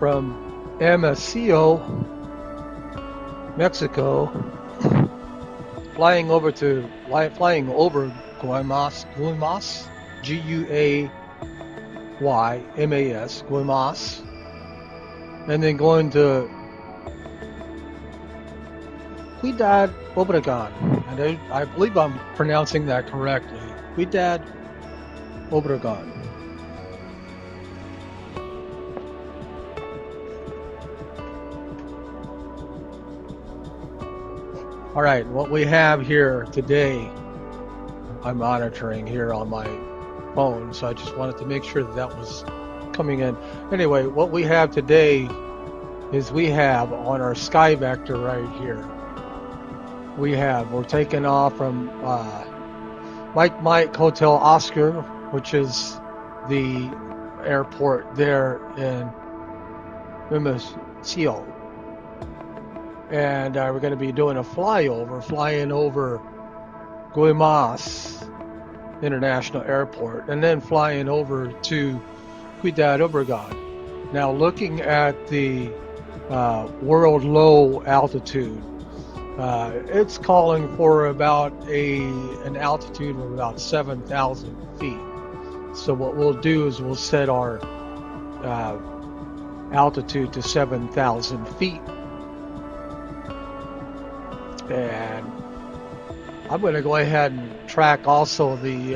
from MSCO, Mexico, flying over Guaymas, G-U-A-Y-M-A-S, Guaymas, and then going to Ciudad Obregon, and I believe I'm pronouncing that correctly. Ciudad Obregon. All right, what we have here today, I'm monitoring here on my phone, so I just wanted to make sure that was coming in. Anyway, what we have today is we have on our sky vector right here, we're taking off from Mike Hotel Oscar, which is the airport there in MMCN. And we're going to be doing a flying over Guaymas International Airport, and then flying over to Ciudad Obregon. Now, looking at the world low altitude, it's calling for about an altitude of about 7,000 feet. So what we'll do is we'll set our altitude to 7,000 feet. And I'm going to go ahead and track also the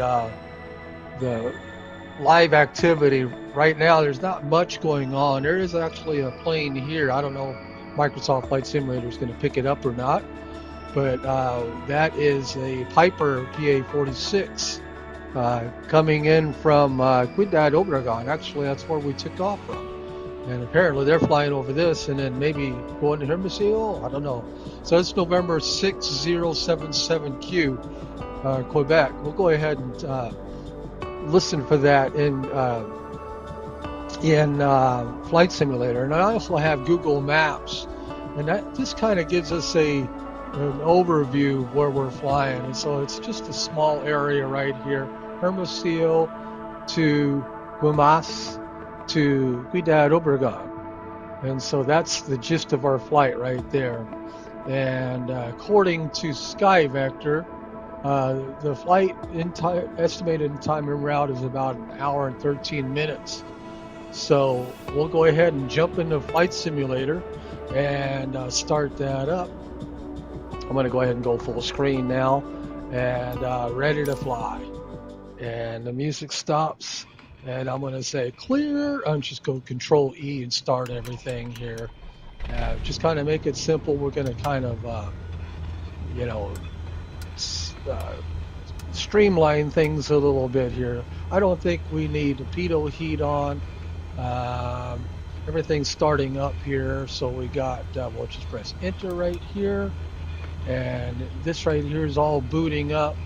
live activity. Right now, there's not much going on. There is actually a plane here. I don't know if Microsoft Flight Simulator is going to pick it up or not, but that is a Piper PA-46 coming in from Ciudad Obregon. Actually, that's where we took off from. And apparently they're flying over this and then maybe going to Hermosillo. I don't know. So it's November 6077Q, Quebec. We'll go ahead and listen for that in Flight Simulator. And I also have Google Maps, and that just kind of gives us an overview of where we're flying. And so it's just a small area right here, Hermosillo to Guaymas to Ciudad Obregon. And so that's the gist of our flight right there. And according to SkyVector, the flight estimated time en route is about an hour and 13 minutes. So we'll go ahead and jump into Flight Simulator and start that up. I'm going to go ahead and go full screen now and ready to fly. And the music stops. And I'm going to say clear. I'm just going to Control E and start everything here. Just kind of make it simple. We're going to kind of, streamline things a little bit here. I don't think we need pitot heat on. Everything's starting up here. So we got, we'll just press enter right here. And this right here is all booting up.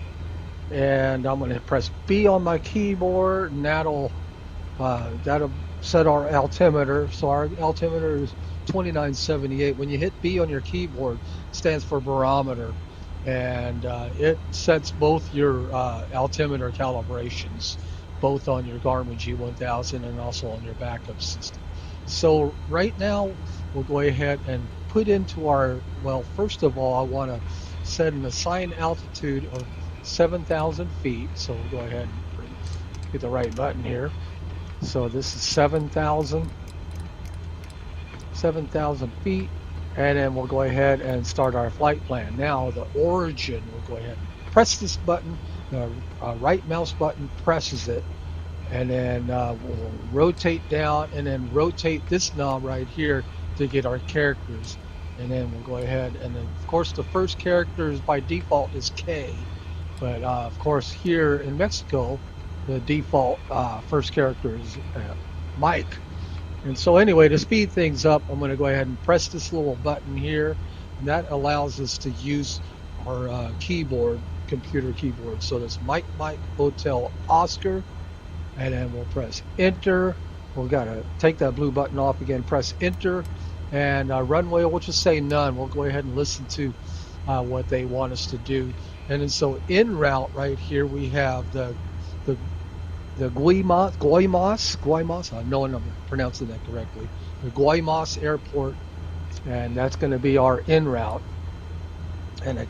And I'm going to press B on my keyboard, and that'll set our altimeter. So our altimeter is 2978. When you hit B on your keyboard, it stands for barometer, and it sets both your altimeter calibrations, both on your Garmin G1000 and also on your backup system. So right now, we'll go ahead and put into our, well, first of all, I want to set an assigned altitude of 7,000 feet. So we'll go ahead and hit the right button here. So this is 7,000 feet, and then we'll go ahead and start our flight plan. Now the origin, we'll go ahead and press this button. The right mouse button presses it, and then we'll rotate down and then rotate this knob right here to get our characters. And then we'll go ahead, and then of course the first character is by default is K. But of course here in Mexico, the default first character is Mike. And so anyway, to speed things up, I'm going to go ahead and press this little button here, and that allows us to use our computer keyboard. So that's Mike Hotel Oscar, and then we'll press enter. We've got to take that blue button off again, press enter, and runway, we'll just say none. We'll go ahead and listen to what they want us to do. And then so en route right here we have the Guaymas. I know I'm pronouncing that correctly. the Guaymas Airport, and that's going to be our en route. And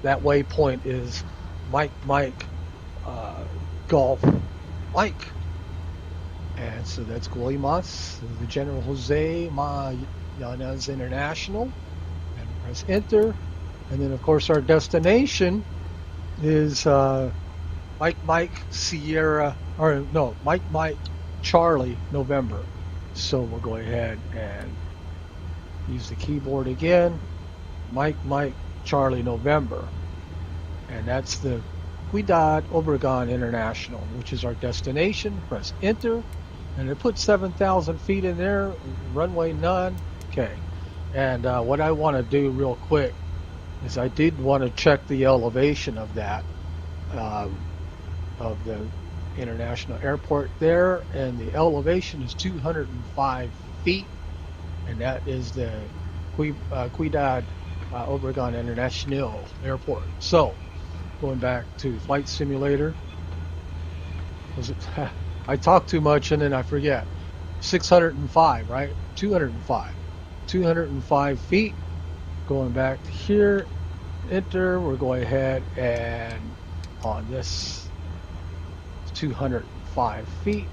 that waypoint is Mike uh, Golf Mike. And so that's Guaymas, the General Jose Yanez International. And press enter. And then, of course, our destination is Mike Sierra, or no, Mike Charlie November. So we'll go ahead and use the keyboard again. Mike Charlie November. And that's the Ciudad Obregon International, which is our destination. Press enter. And it puts 7,000 feet in there, runway none. Okay. And what I want to do real quick is I did want to check the elevation of that, of the international airport there. And the elevation is 205 feet. And that is the Ciudad Obregon International Airport. So, going back to Flight Simulator. Was it? I talk too much and then I forget. 605, right? 205. 205 feet. Going back to here, enter. We're going ahead and on this 205 feet.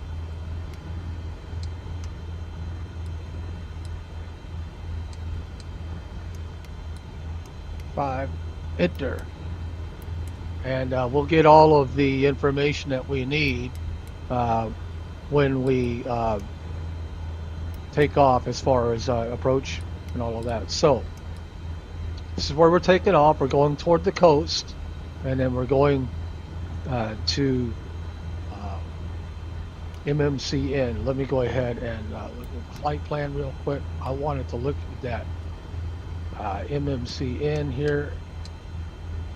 Enter. And we'll get all of the information that we need when we take off, as far as approach and all of that. So this is where we're taking off. We're going toward the coast, and then we're going to MMCN. Let me go ahead and look at the flight plan real quick. I wanted to look at that MMCN here.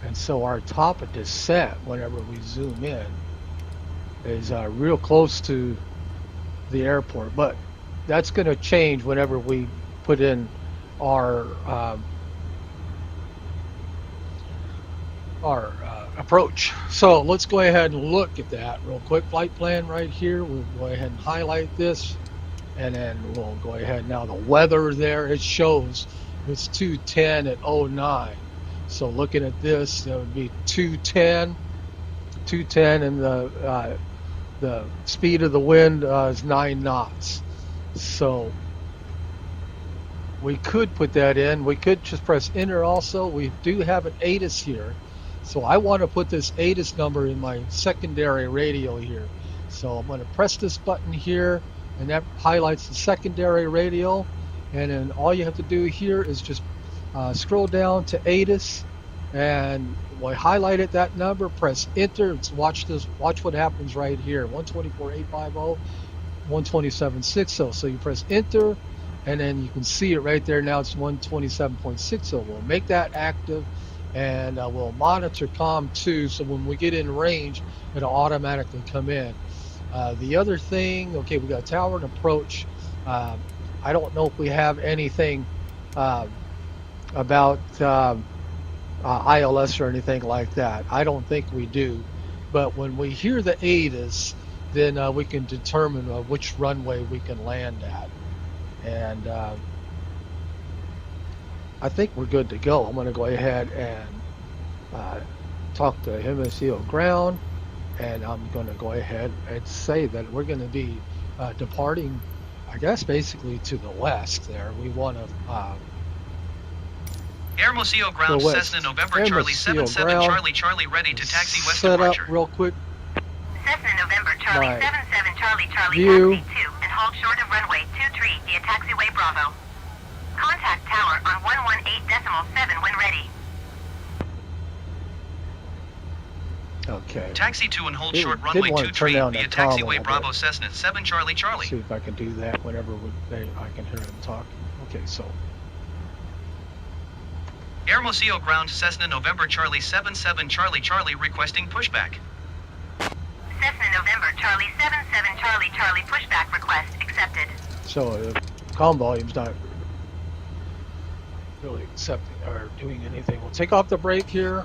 And so our top of descent, whenever we zoom in, is real close to the airport. But that's going to change whenever we put in our approach. So let's go ahead and look at that real quick. Flight plan right here. We'll go ahead and highlight this, and then we'll go ahead. Now the weather there, it shows it's 210 at 09. So looking at this, that would be 210, and the speed of the wind is 9 knots. So we could put that in. We could just press enter also. We do have an ATIS here. So I want to put this ATIS number in my secondary radio here. So I'm going to press this button here, and that highlights the secondary radio. And then all you have to do here is just scroll down to ATIS, and when I highlighted that number, press enter. Watch this. Watch what happens right here. 124.850, 127.60. So you press enter, and then you can see it right there. Now it's 127.60. We'll make that active, and we'll monitor COM2. So when we get in range, it'll automatically come in. The other thing, okay, we got tower and approach. I don't know if we have anything about ILS or anything like that. I don't think we do. But when we hear the ATIS, then we can determine which runway we can land at. And I think we're good to go. I'm going to go ahead and talk to MSFS ground, and I'm going to go ahead and say that we're going to be departing, I guess, basically to the west there. We want to Hermosillo ground, Cessna November Charlie 77 Charlie Charlie ready to taxi west set departure. Up real quick. Cessna November Charlie 77 Charlie Charlie view. taxi 2 and hold short of runway 23 via taxiway Bravo. Contact tower on 118.7 when ready. Okay. Taxi 2 and hold short runway 23 via taxiway Bravo Cessna 7 Charlie Charlie. See if I can do that whenever I can hear them talk. Okay, so. Hermosillo ground, Cessna November Charlie 77 Charlie Charlie requesting pushback. Cessna November Charlie 77 Charlie Charlie pushback request accepted. So the comm volume's not really accepting or doing anything. We'll take off the brake here.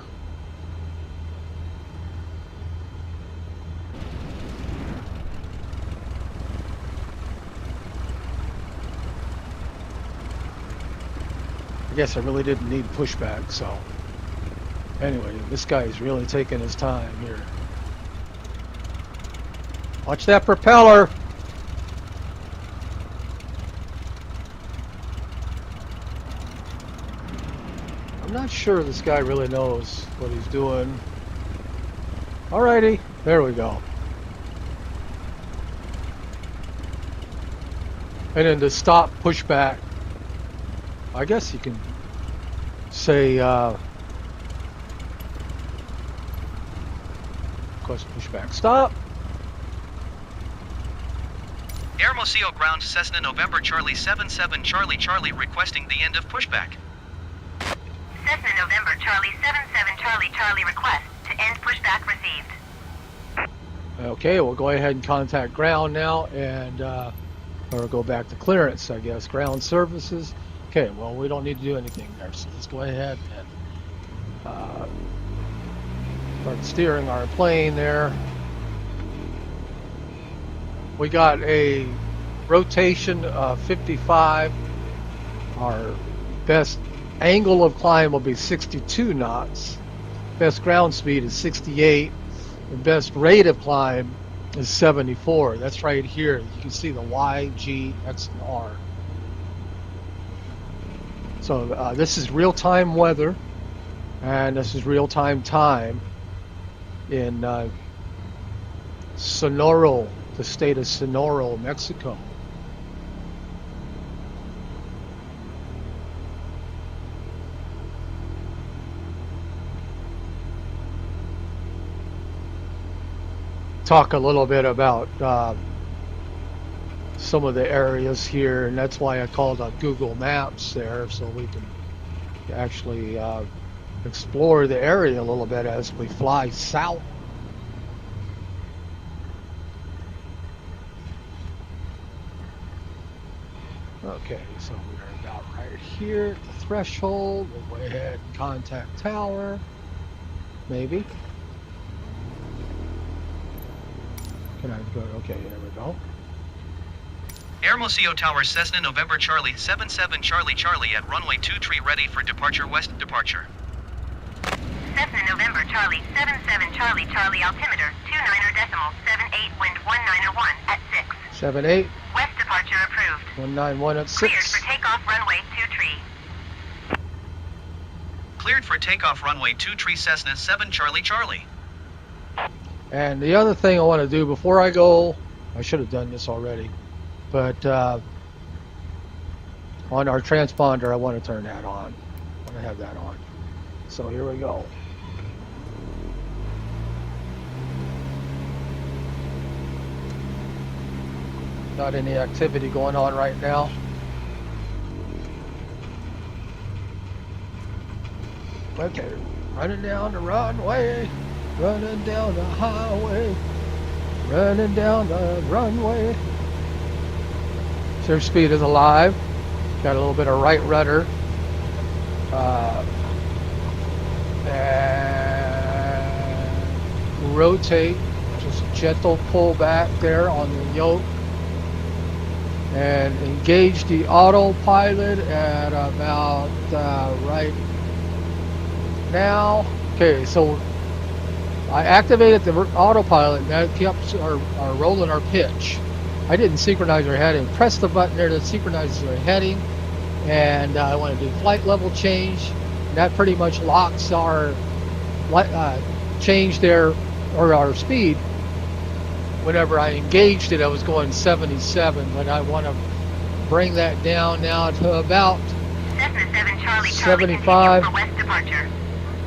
I guess I really didn't need pushback, so. Anyway, this guy's really taking his time here. Watch that propeller! I'm not sure this guy really knows what he's doing. Alrighty, there we go. And then to stop pushback, I guess you can say, of course, pushback stop. Hermosillo ground Cessna November Charlie 77 Charlie Charlie requesting the end of pushback. Cessna November Charlie 77 Charlie Charlie request to end pushback received. Okay, we'll go ahead and contact ground now, and or go back to clearance, I guess. Ground services. Okay, well, we don't need to do anything there, so let's go ahead and start steering our plane there. We got a rotation of 55. Our best angle of climb will be 62 knots. Best ground speed is 68. The best rate of climb is 74. That's right here. You can see the Y, G, X, and R. So this is real-time weather, and this is real-time time in Sonora, the state of Sonora, Mexico. Talk a little bit about some of the areas here, and that's why I called up Google Maps there, so we can actually explore the area a little bit as we fly south. Okay, so we're about right here at the threshold. We'll go ahead and contact tower, maybe. Can I go? Okay, there we go. Hermosillo Tower Cessna November Charlie 77 Charlie Charlie at runway 23 ready for departure west departure. Cessna November Charlie 77 Charlie Charlie altimeter 29.78 wind 1901 at 6. 78. West departure approved. 191 at 6. Cleared for takeoff runway 23. Cleared for takeoff runway 23 Cessna 7 Charlie Charlie. And the other thing I want to do before I go, I should have done this already, but on our transponder I want to turn that on. I want to have that on. So here we go. Not any activity going on right now. Okay, running down the runway, running down the highway, running down the runway. Surge speed is alive. Got a little bit of right rudder. And rotate, just gentle pull back there on the yoke. And engage the autopilot at about right now. Okay, so I activated the autopilot and that kept our rolling our pitch. I didn't synchronize our heading. Press the button there that synchronizes our heading, and I want to do flight level change. And that pretty much locks our change there, or our speed. Whenever I engaged it, I was going 77, but I want to bring that down now to about Cessna 7 Charlie 75. for west departure.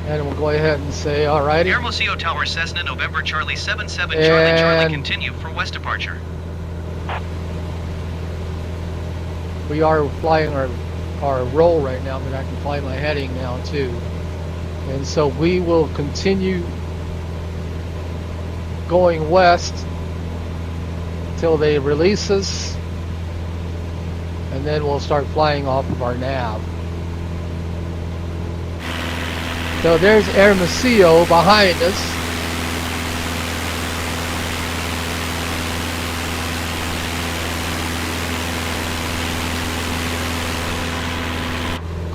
And we'll go ahead and say, alrighty. Hermosillo Tower Cessna November Charlie 77 Charlie Charlie continue for west departure. We are flying our roll right now, but I can fly my heading now too. And so we will continue going west till they release us, and then we'll start flying off of our nav. So there's Hermosillo behind us.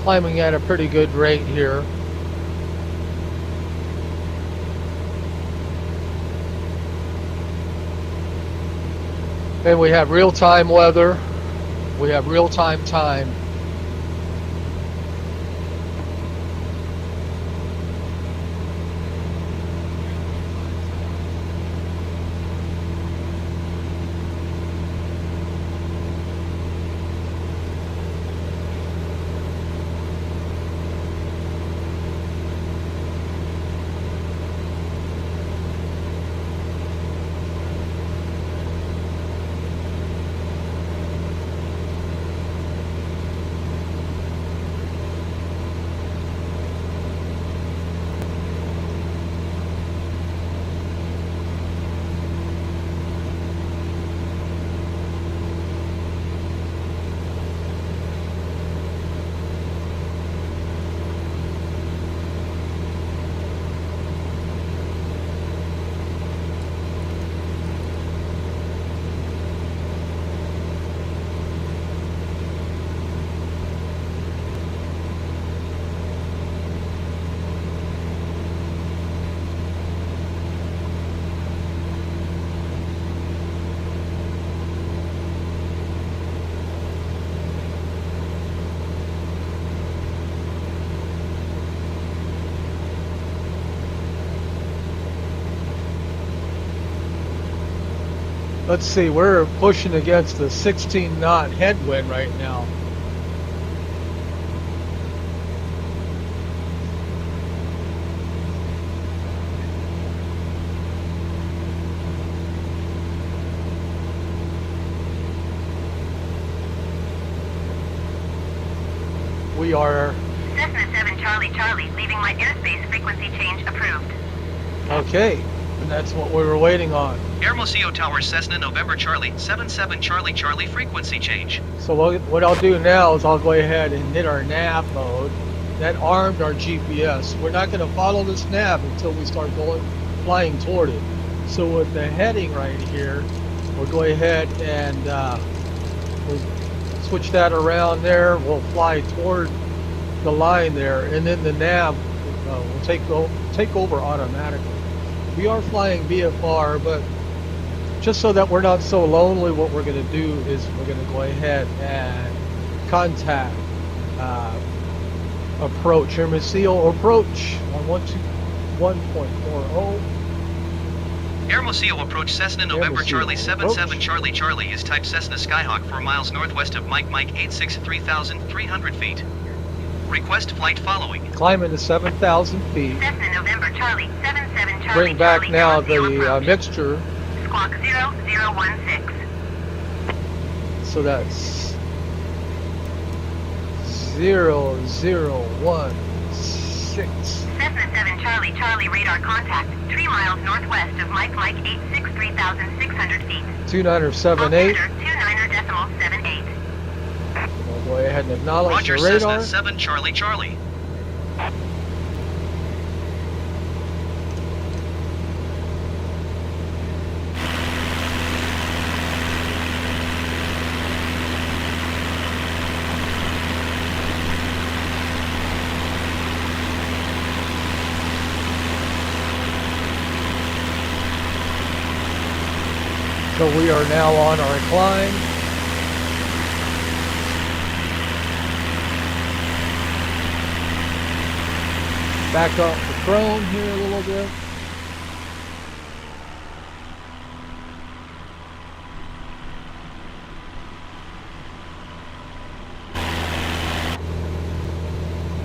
climbing at a pretty good rate here. And we have real-time weather. We have real-time time. Let's see, we're pushing against the 16 knot headwind right now. We are... Cessna 7 Charlie Charlie, leaving my airspace, frequency change approved. Okay, and that's what we were waiting on. MSFS Tower Cessna November Charlie 77 Charlie Charlie frequency change. So what I'll do now is I'll go ahead and hit our nav mode. That armed our GPS. We're not going to follow this nav until we start flying toward it. So with the heading right here, we'll go ahead and we'll switch that around there. We'll fly toward the line there, and then the nav will take over automatically. We are flying VFR, but just so that we're not so lonely, what we're going to do is we're going to go ahead and contact approach, MMCN approach on 121.40. MSFS approach Cessna November Charlie 77 Charlie Charlie is type Cessna Skyhawk 4 miles northwest of Mike 86 3,300 feet. Request flight following. Climbing to 7,000 feet. Cessna November Charlie 77 Charlie Bring back Charlie now MSFS the approach. mixture. Squawk 0016. So that's 0016. Cessna 7 Charlie Charlie radar contact 3 miles northwest of Mike 86 3,600 feet. 2978. Altimeter 29.78. We'll go ahead and acknowledge Roger the radar. Cessna 7 Charlie Charlie. So we are now on our climb. Back up the drone here a little bit.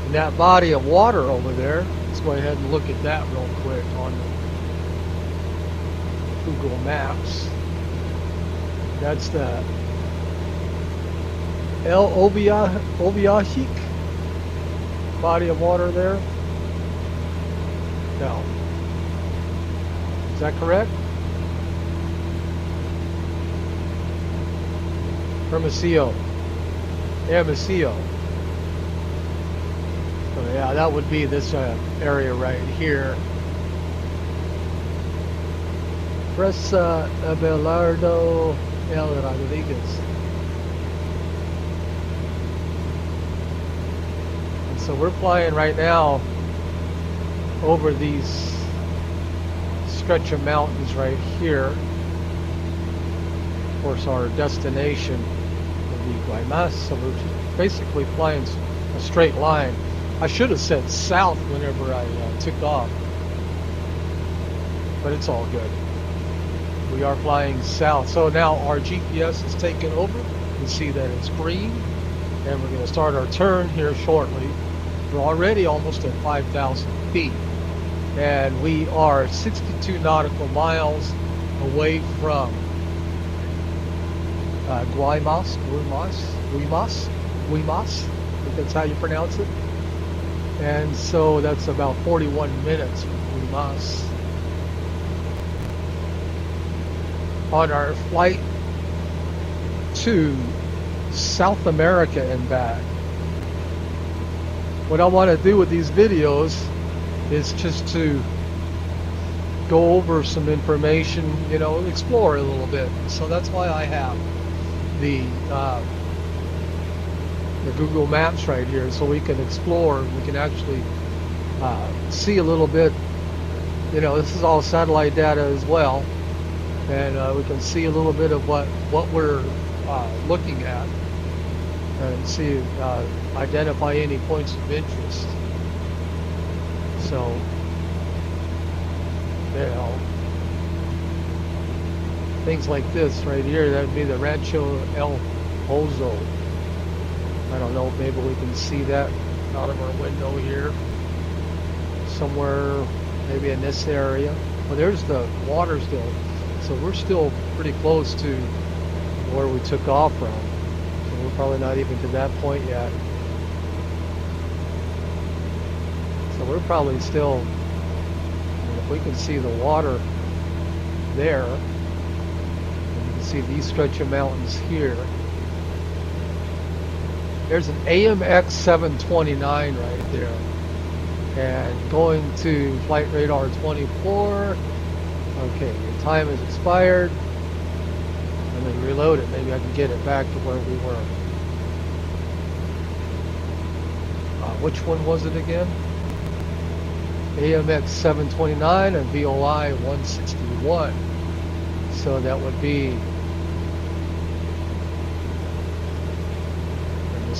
And that body of water over there, let's go ahead and look at that real quick on the Google Maps. That's the El Obiahik body of water there. No. Is that correct? MSFS. MSFS. So yeah, that would be this area right here. Presa Abelardo El Rodriguez. So we're flying right now over these stretch of mountains right here. Of course, our destination will be Guaymas, so we're just basically flying a straight line. I should have said south whenever I took off, but it's all good. We are flying south. So now our GPS is taken over. You can see that it's green, and we're going to start our turn here shortly. We're already almost at 5,000 feet, and we are 62 nautical miles away from Guaymas. I think that's how you pronounce it. And so that's about 41 minutes from Guaymas. On our flight to South America and back. What I want to do with these videos is just to go over some information, you know, explore a little bit. So that's why I have the Google Maps right here, so we can explore. We can actually see a little bit. You know, this is all satellite data as well, and we can see a little bit of what we're looking at, and see identify any points of interest. So, you know, things like this right here, that would be the Rancho El Pozo. I don't know, maybe we can see that out of our window here. Somewhere, maybe in this area. Well, there's the water still. So we're still pretty close to where we took off from. So we're probably not even to that point yet. So we're probably still, if we can see the water there, and you can see these stretch of mountains here. There's an AMX 729 right there. And going to flight radar 24. Okay, your time has expired. Let me reload it. Maybe I can get it back to where we were. Which one was it again? AMX 729 and VOI 161. So that would be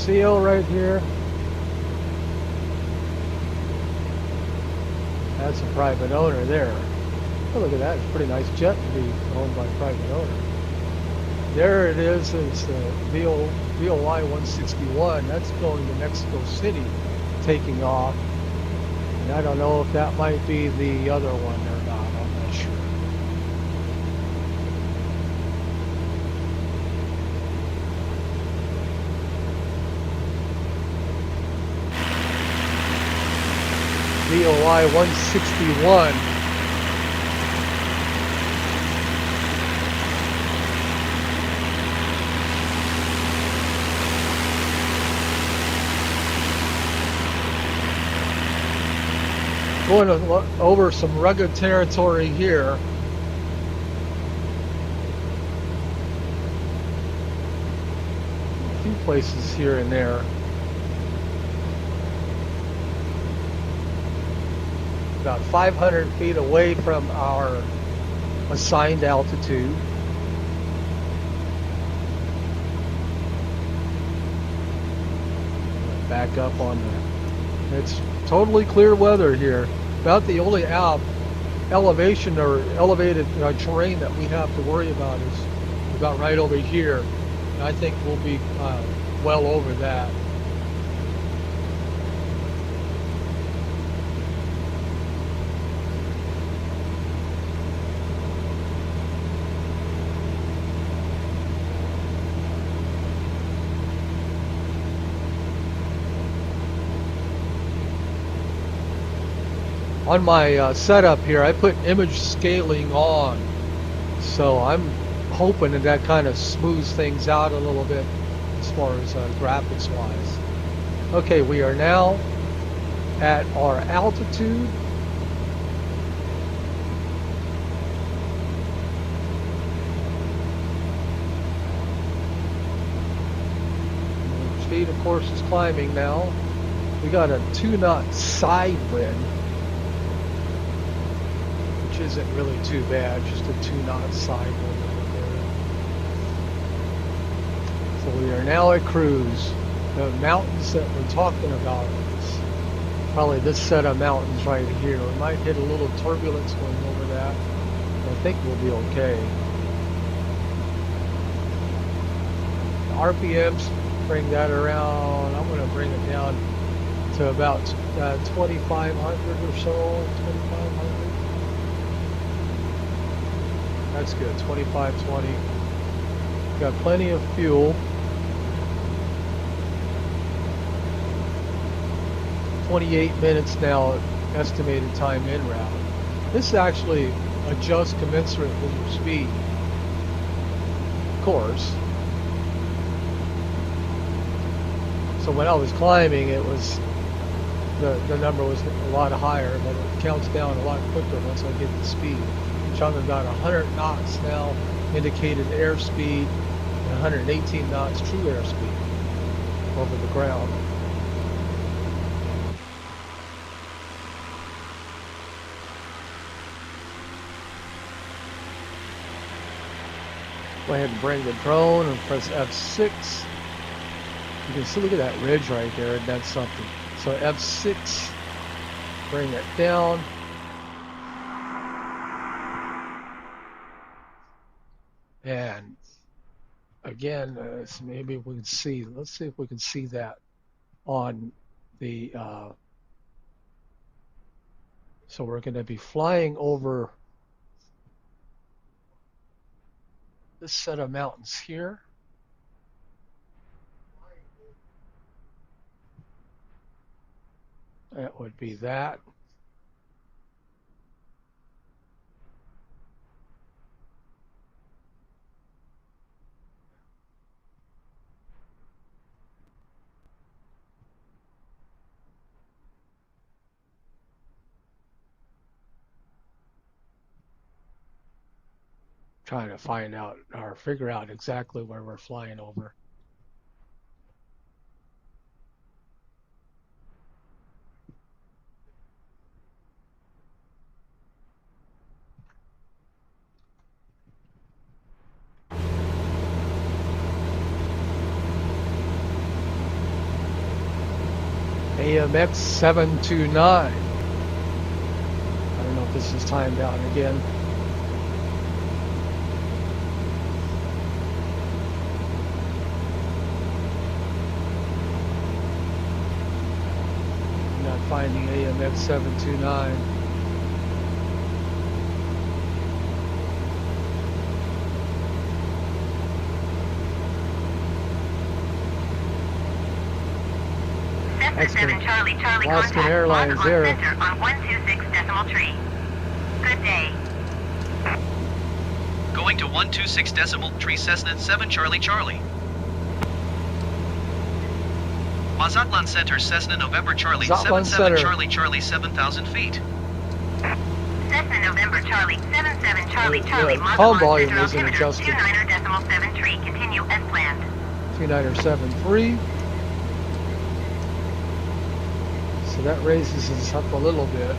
CO right here. That's a private owner there. Oh, look at that. It's a pretty nice jet to be owned by a private owner. There it is. It's the VOI 161. That's going to Mexico City, taking off. And I don't know if that might be the other one or not. I'm not sure. VOI 161. Going over some rugged territory here. A few places here and there. About 500 feet away from our assigned altitude. Back up on the, it's totally clear weather here. About the only elevation or elevated terrain that we have to worry about is about right over here. And I think we'll be well over that. On my setup here, I put image scaling on, so I'm hoping that kind of smooths things out a little bit as far as graphics wise. Okay, we are now at our altitude. Speed, of course, is climbing now. We got a 2-knot side wind, which isn't really too bad, just a 2-knot side wind over there. So we are now at cruise. The mountains that we're talking about is probably this set of mountains right here. We might hit a little turbulence going over that. I think we'll be okay. The RPMs, bring that around. I'm going to bring it down to about 2,500 or so, 2,500. That's good, 2520. Got plenty of fuel. 28 minutes now, estimated time en route. This actually adjusts commensurate with your speed, of course. So when I was climbing, it was the number was a lot higher, but it counts down a lot quicker once I get the speed. Which I'm about 100 knots now, indicated airspeed, and 118 knots true airspeed over the ground. Go ahead and bring the drone and press F6. You can see, look at that ridge right there, and that's something. So F6, bring it down. And again, so maybe we can see, let's see if we can see that on the, so we're going to be flying over this set of mountains here. That would be that. Trying to find out or figure out exactly where we're flying over. AMX 729. I don't know if this is timed out again. I'm not finding AMX 729. Cessna 7 Charlie Charlie Alaskan contact Airlines lock there. on center on 126.3. Good day. Going to 126.3 Cessna 7 Charlie Charlie. Mazatlan Center Cessna November Charlie Mazatlan 77 Center. Charlie Charlie 7,000 feet. Cessna November Charlie 77 Charlie Charlie call Mazatlan volume Center isn't altimeter adjusted. 29.73. Continue as planned. 2973. So that raises us up a little bit.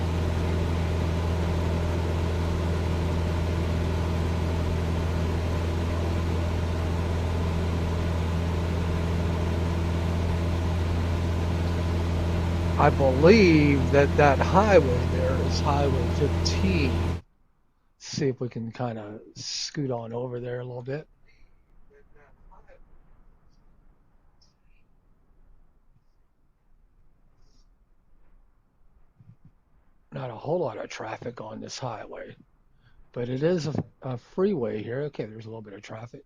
I believe that highway there is Highway 15. See if we can kind of scoot on over there a little bit. Not a whole lot of traffic on this highway, but it is a freeway here. Okay, there's a little bit of traffic.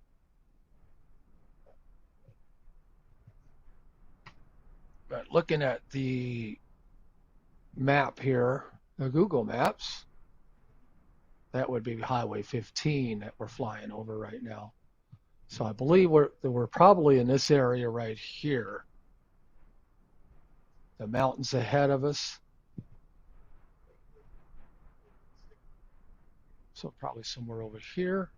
But looking at the map here, the Google Maps, that would be Highway 15 that we're flying over right now. So I believe we're probably in this area right here. The mountains ahead of us. So probably somewhere over here.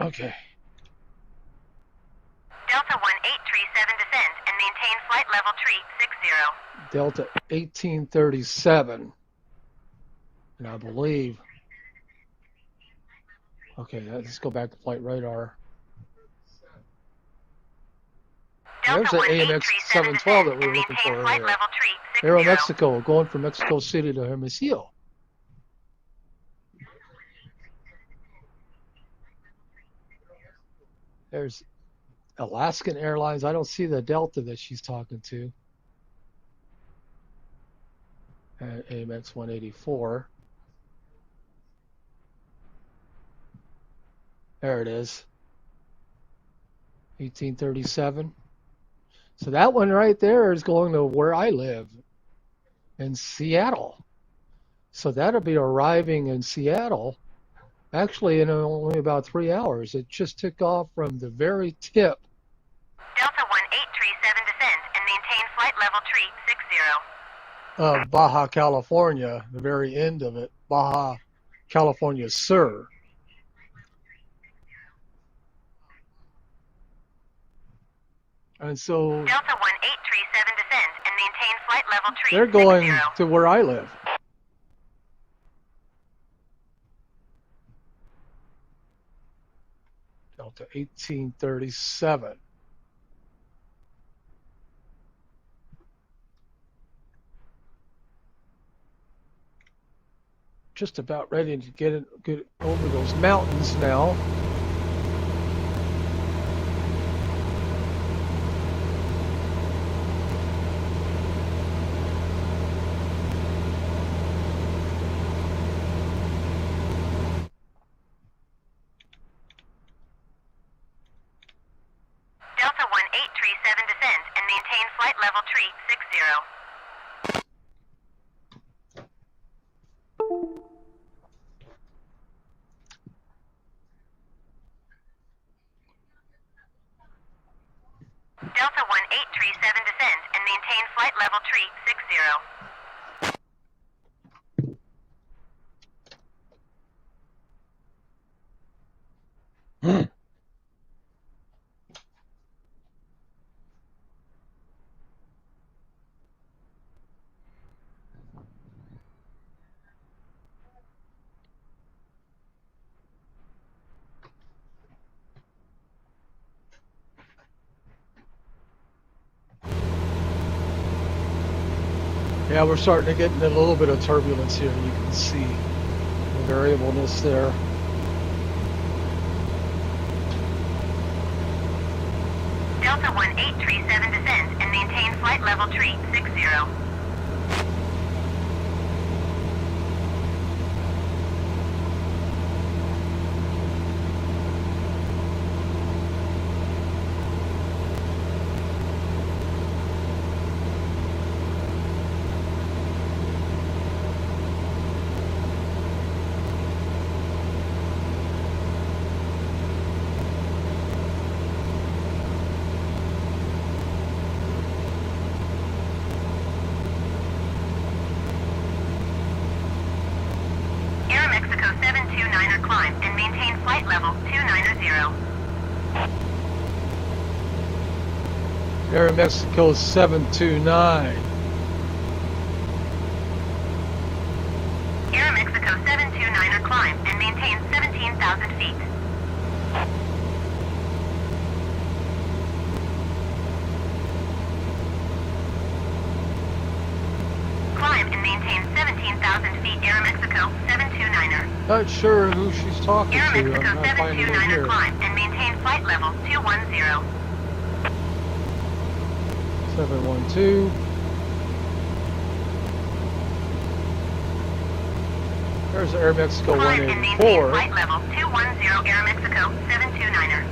Okay. Delta 1837 descend and maintain flight level tree 60. Delta 1837. And I believe. Okay, let's go back to flight radar. There's an AMX 712 that we were looking for earlier. Aeromexico, going from Mexico City to Hermosillo. There's Alaskan Airlines. I don't see the Delta that she's talking to. And AMX 184. There it is. 1837. So that one right there is going to where I live in Seattle. So that'll be arriving in Seattle actually in only about 3 hours. It just took off from the very tip. Delta 1837 descend and maintain flight level tree 60. Of Baja California, the very end of it, Baja California Sur. And so Delta 1837 descend and maintain flight level tree they're going 60. to where I live. Delta 1837. Just about ready to get over those mountains now. Delta 1837 descend and maintain flight level tree 60. Delta 1837 descend and maintain flight level tree 60. Yeah, we're starting to get into a little bit of turbulence here. You can see the variableness there. Delta 1837 descend and maintain flight level tree 60. Aeromexico 729er climb and maintain flight level 290. Aeromexico 729. Aeromexico 729er climb and maintain 17,000 feet. Climb and maintain 17,000 feet. Aeromexico 729er. Not sure who she's talking to. I'm Aeromexico not finding it 729er here. climb and maintain flight level 210. 712. There's Aeromexico Climb and maintain 184. flight level 210. Aeromexico 729er.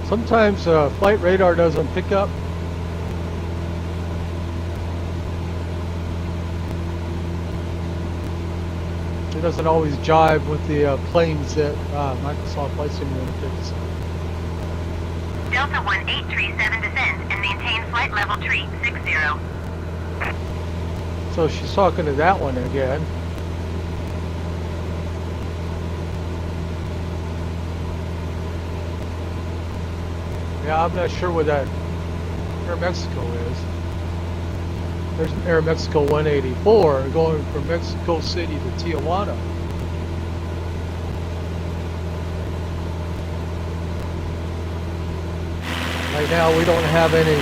Sometimes flight radar doesn't pick up. It doesn't always jive with the planes that Microsoft Flight Simulator picks. Delta 1837 descend and maintain flight level tree 60. So she's talking to that one again. Yeah, I'm not sure where that Aeromexico is. There's an Aeromexico 184 going from Mexico City to Tijuana. Right now we don't have any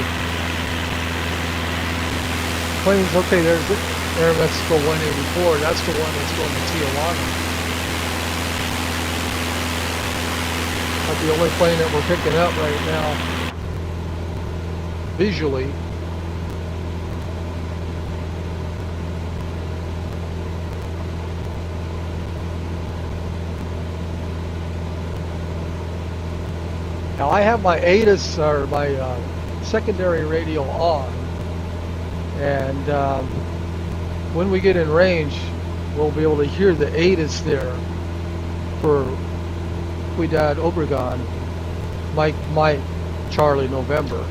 planes. Okay, there's Aeromexico 184. That's the one that's going to Tijuana. That's the only plane that we're picking up right now visually. Now I have my ATIS or my secondary radio on, and when we get in range, we'll be able to hear the ATIS there for Ciudad Obregon, Mike, Charlie, November.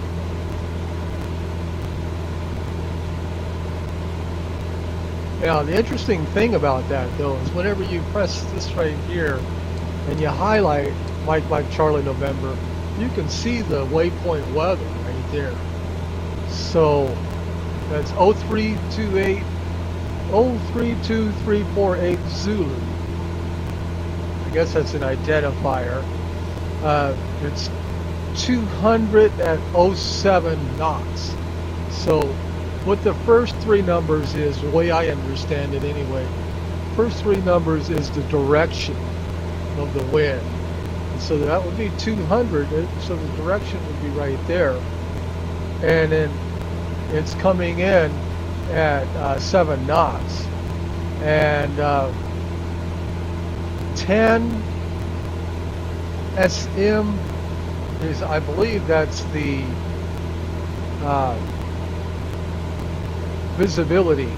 Now the interesting thing about that though is whenever you press this right here and you highlight Mike, Charlie, November, you can see the waypoint weather right there. So that's 0328, 032348 Zulu. I guess that's an identifier. It's 200 at 07 knots. So what the first three numbers is, the way I understand it anyway, first three numbers is the direction of the wind. So that would be 200, so the direction would be right there. And then it's coming in at 7 knots. And 10 SM is, I believe that's the visibility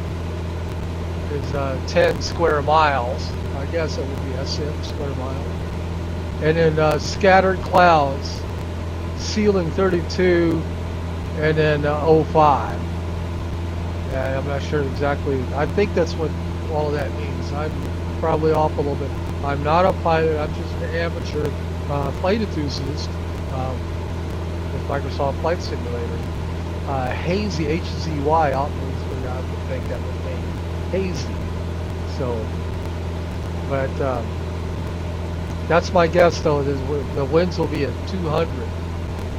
is 10 square miles. I guess it would be SM, square miles. And then scattered clouds, ceiling 32, and then 05. And I'm not sure exactly. I think that's what all of that means. I'm probably off a little bit. I'm not a pilot. I'm just an amateur flight enthusiast with Microsoft Flight Simulator. Hazy, H-Z-Y, I would think that would mean hazy. So, but that's my guess, though. The winds will be at 200.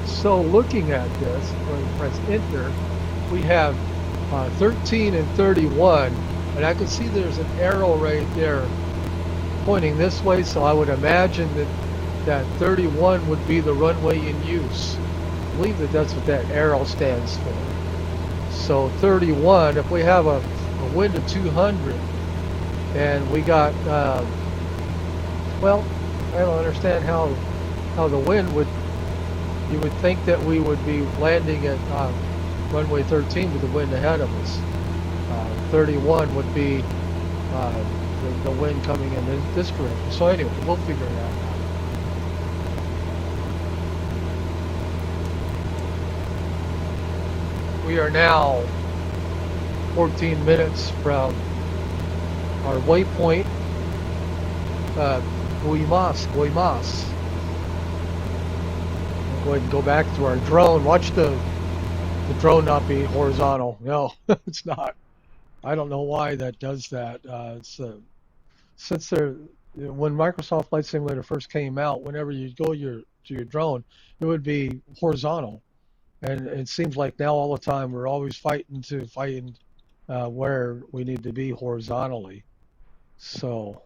So looking at this, when we press enter, we have 13 and 31, and I can see there's an arrow right there pointing this way, so I would imagine that 31 would be the runway in use. I believe that's what that arrow stands for. So 31, if we have a wind of 200, and we got, well, I don't understand how the wind would, you would think that we would be landing at runway 13 with the wind ahead of us. 31 would be the wind coming in this direction. So anyway, we'll figure it out. We are now 14 minutes from our waypoint, Guaymas. We'll go ahead and go back to our drone. Watch the drone not be horizontal. No, it's not. I don't know why that does that. Since when Microsoft Flight Simulator first came out, whenever you go to your drone, it would be horizontal. And it seems like now all the time we're always fighting where we need to be horizontally. So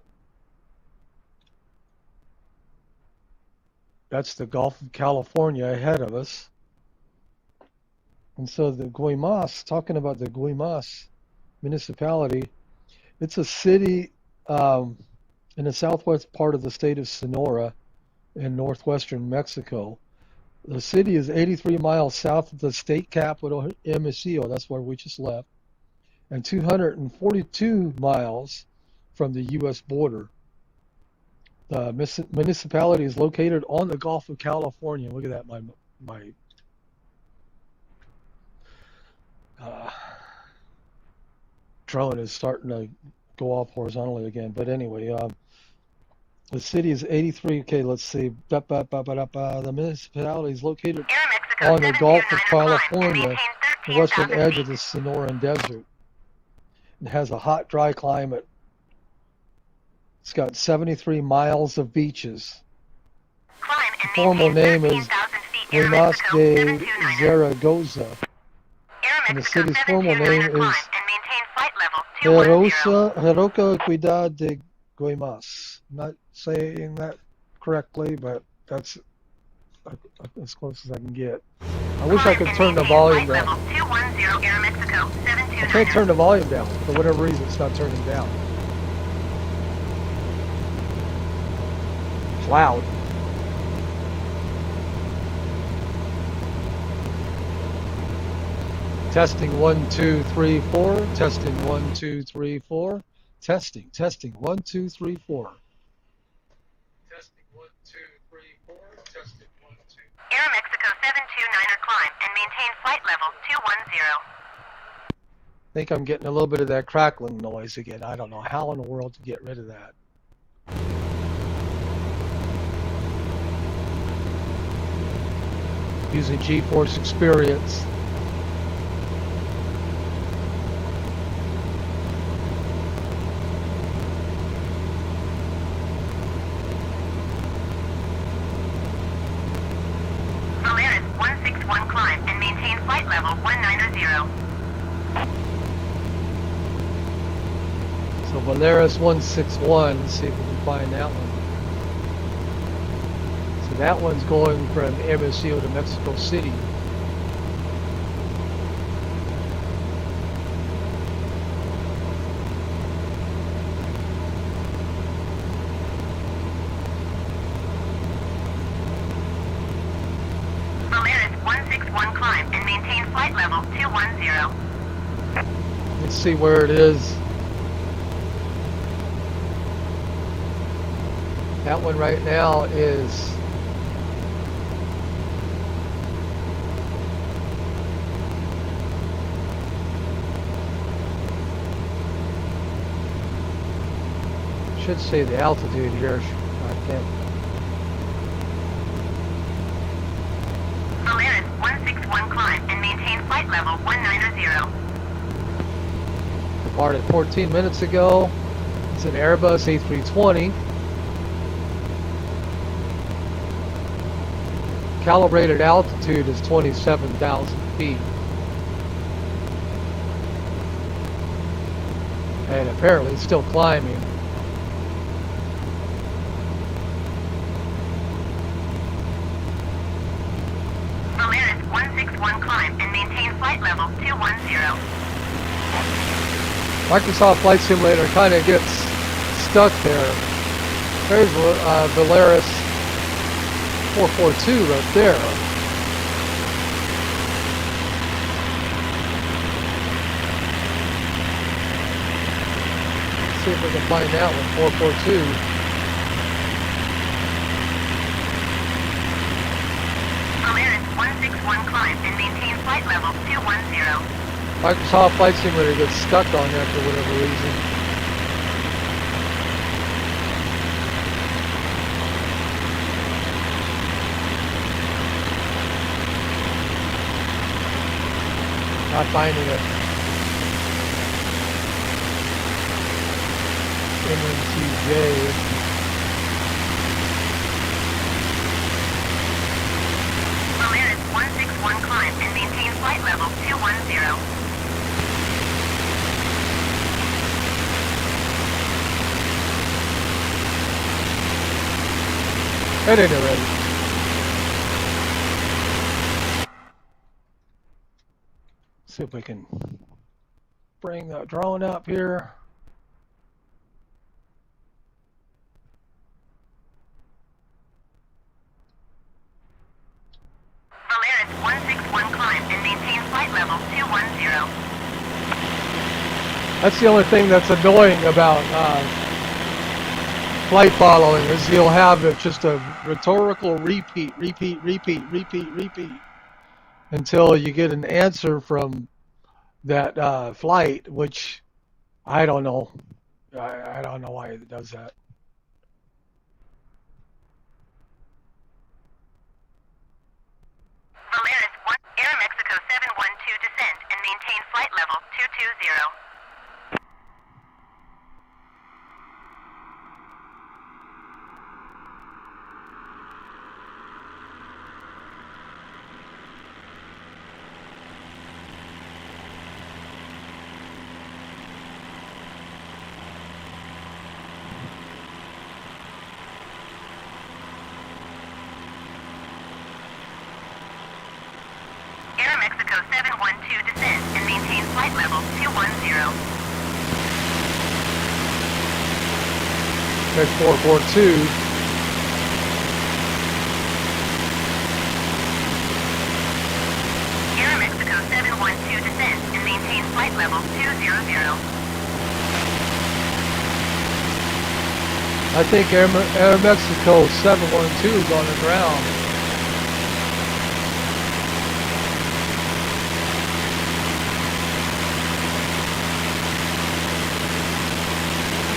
that's the Gulf of California ahead of us. And so the Guaymas, talking about the Guaymas municipality, it's a city in the southwest part of the state of Sonora in northwestern Mexico. The city is 83 miles south of the state capital, MSFS, that's where we just left, and 242 miles from the U.S. border. The municipality is located on the Gulf of California. Look at that, my drone is starting to go off horizontally again. But anyway, The city is 83. Okay, let's see. The municipality is located on the Gulf of California, the western edge of the Sonoran Desert. It has a hot, dry climate. It's got 73 miles of beaches. The formal name is Buenos de Zaragoza, and the city's formal name is Heroca Ciudad de Guaymas. I'm not saying that correctly, but that's as close as I can get. I wish I could turn the volume down. I can't turn the volume down. For whatever reason, it's not turning down. It's loud. Testing 1, 2, 3, 4. Testing 1, 2, 3, 4. Testing 1, 2, 3, 4. Testing 1, 2, 3, 4. Testing 1, 2. Aeromexico 729er climb and maintain flight level 210. I think I'm getting a little bit of that crackling noise again. I don't know how in the world to get rid of that. Using GeForce Experience. Polaris 161 climb and maintain flight level 190. So Polaris 161, let's see if we can find that one. So that one's going from MSFS to Mexico City. Polaris 161 climb and maintain flight level 210. Let's see where it is. That one right now is should say the altitude here. I can't. Polaris 161 climb and maintain flight level 190. Departed 14 minutes ago. It's an Airbus A320. Calibrated altitude is 27,000 feet. And apparently it's still climbing. Polaris 161 climb and maintain flight level 210. Microsoft Flight Simulator kind of gets stuck there. There's Polaris 442 right there. Let's see if we can find that one, 442. Polaris 161 climb and maintain flight level 210. Microsoft Flight Simulator gets stuck on that for whatever reason. Not finding it. MMCJ. Polaris 161 climb and maintain flight level 210. At any rate. See if we can bring the drone up here. Polaris 161 climb and maintain flight level 210. That's the only thing that's annoying about flight following is you'll have just a rhetorical repeat until you get an answer from that flight, which I don't know. I don't know why it does that. Valeris 1, Aeromexico 712 descend and maintain flight level 220. Aeromexico 712 descend and maintain flight level 210. There's 442. Aeromexico 712 descend and maintain flight level 200. I think Aeromexico 712 is on the ground.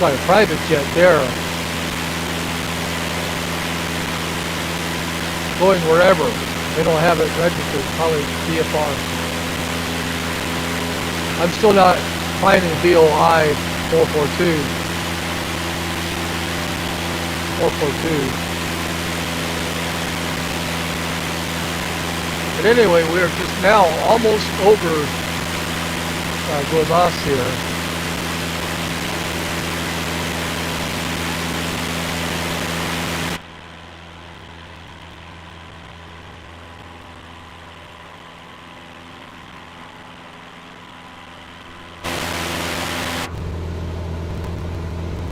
Like a private jet there, going wherever. They don't have it registered, probably VFR. I'm still not finding VOI 442. 442. But anyway, we're just now almost over Guamas here.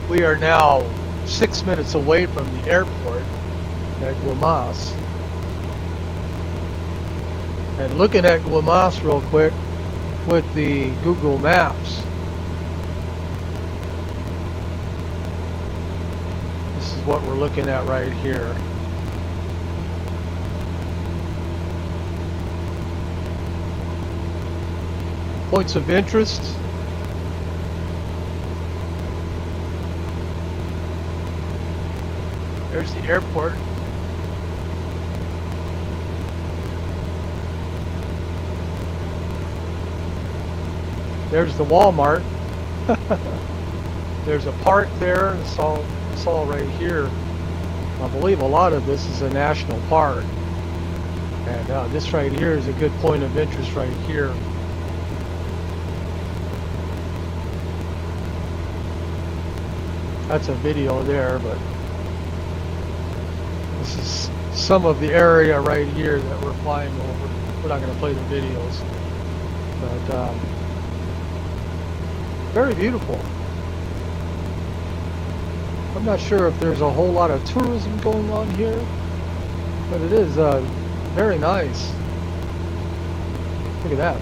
We are now 6 minutes away from the airport at Guamas. And looking at Guamas real quick with the Google Maps. This is what we're looking at right here. Points of interest. There's the airport. There's the Walmart. There's a park there. It's all right here. I believe a lot of this is a national park. And this right here is a good point of interest right here. That's a video there, but this is some of the area right here that we're flying over. We're not going to play the videos, but very beautiful. I'm not sure if there's a whole lot of tourism going on here, but it is very nice. Look at that.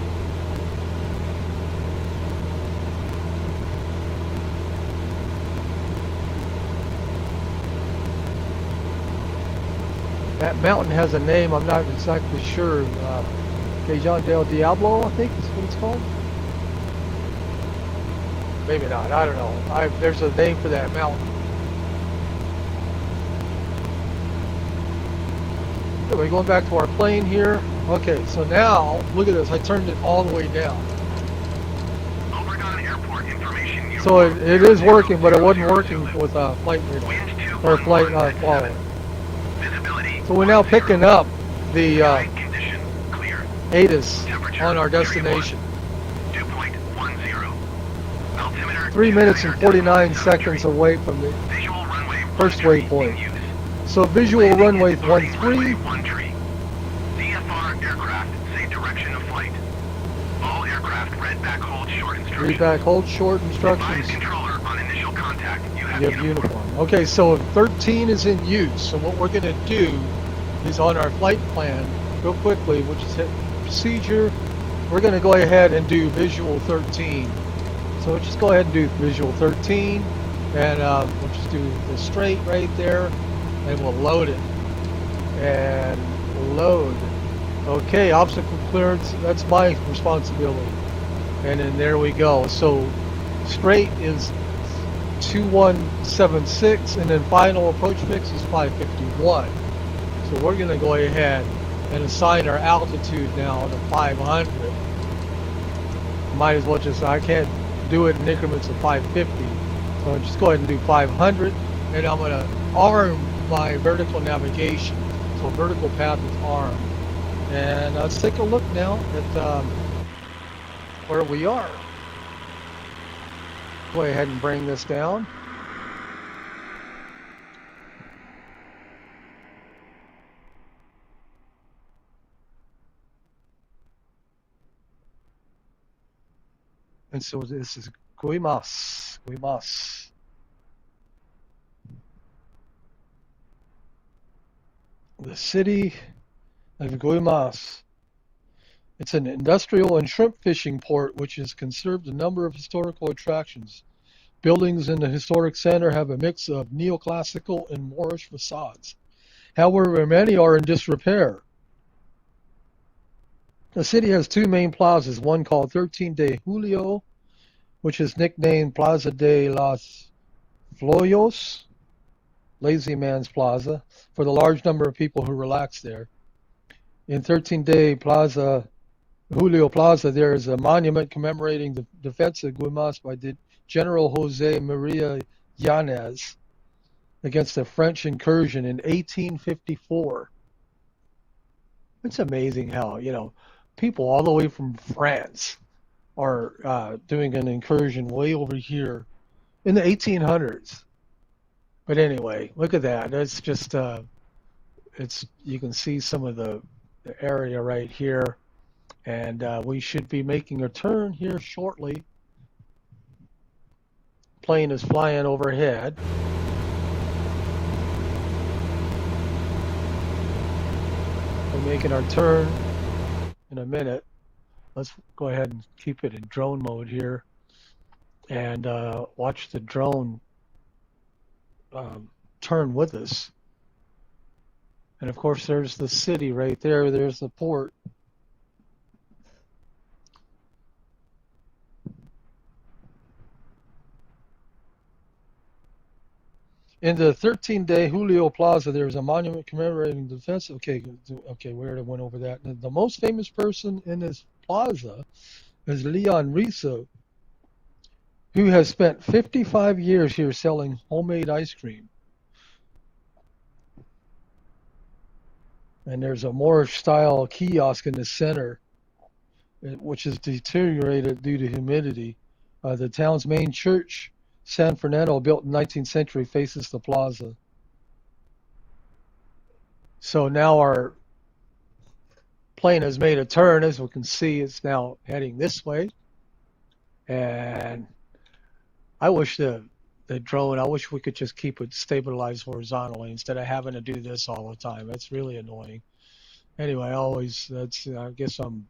That mountain has a name, I'm not exactly sure. Cajon del Diablo, I think is what it's called. Maybe not, I don't know. There's a name for that mountain. Anyway, going back to our plane here. Okay, so now, look at this, I turned it all the way down. So it is working, but it wasn't working with flight radar, or flight quality. So we're now picking up the ATIS on our destination. 3 minutes and 49 seconds away from the first waypoint. So visual runway 13. VFR aircraft say direction of flight. All aircraft read back hold short instructions. Read back hold short instructions. Controller on initial contact. You have uniform. Okay, so 13 is in use. So what we're going to do is on our flight plan, real quickly, which is hit procedure, we're going to go ahead and do visual 13. So we'll just go ahead and do visual 13, and we'll just do the straight right there, and we'll load it. And load. Okay, obstacle clearance, that's my responsibility. And then there we go. So straight is 2176, and then final approach fix is 551. So we're going to go ahead and assign our altitude now to 500. Might as well just, I can't do it in increments of 550, so I'll just go ahead and do 500, and I'm going to arm my vertical navigation, so vertical path is armed. And let's take a look now at where we are. Go ahead and bring this down. And so this is Guaymas. The city of Guaymas. It's an industrial and shrimp fishing port which has conserved a number of historical attractions. Buildings in the historic center have a mix of neoclassical and Moorish facades. However, many are in disrepair. The city has two main plazas, one called 13 de Julio, which is nicknamed Plaza de los Flojos, Lazy Man's Plaza, for the large number of people who relax there. In 13 de Julio Plaza, there is a monument commemorating the defense of Guaymas by General Jose Maria Yanez against the French incursion in 1854. It's amazing how, people all the way from France are doing an incursion way over here in the 1800s. But anyway, look at that. It's just, you can see some of the area right here. And we should be making a turn here shortly. Plane is flying overhead. We're making our turn in a minute. Let's go ahead and keep it in drone mode here and watch the drone turn with us. And of course there's the city right there. There's the port. In the 13 de Julio Plaza, there's a monument commemorating the defense. Okay, we already went over that. The most famous person in this plaza is Leon Rizzo, who has spent 55 years here selling homemade ice cream. And there's a Moorish-style kiosk in the center, which is deteriorated due to humidity. The town's main church, San Fernando, built in the 19th century, faces the plaza. So now our plane has made a turn. As we can see, it's now heading this way. And I wish the drone, I wish we could just keep it stabilized horizontally instead of having to do this all the time. It's really annoying. Anyway, I guess I'm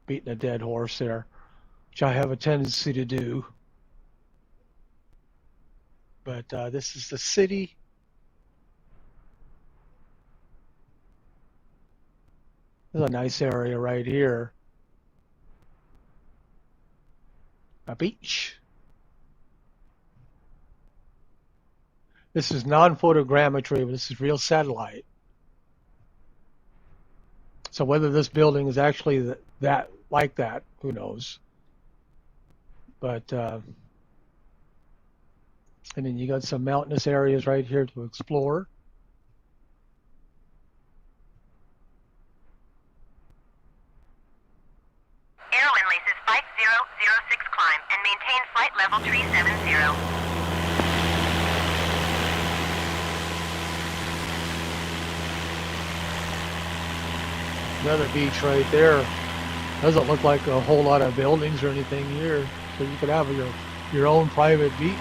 beating a dead horse there, which I have a tendency to do. But this is the city. There's a nice area right here. A beach. This is non-photogrammetry, but this is real satellite. So whether this building is actually that like that, who knows? But and then you got some mountainous areas right here to explore. Airwind laces 5006 climb and maintain flight level 370. Another beach right there. Doesn't look like a whole lot of buildings or anything here, so you could have your own private beach.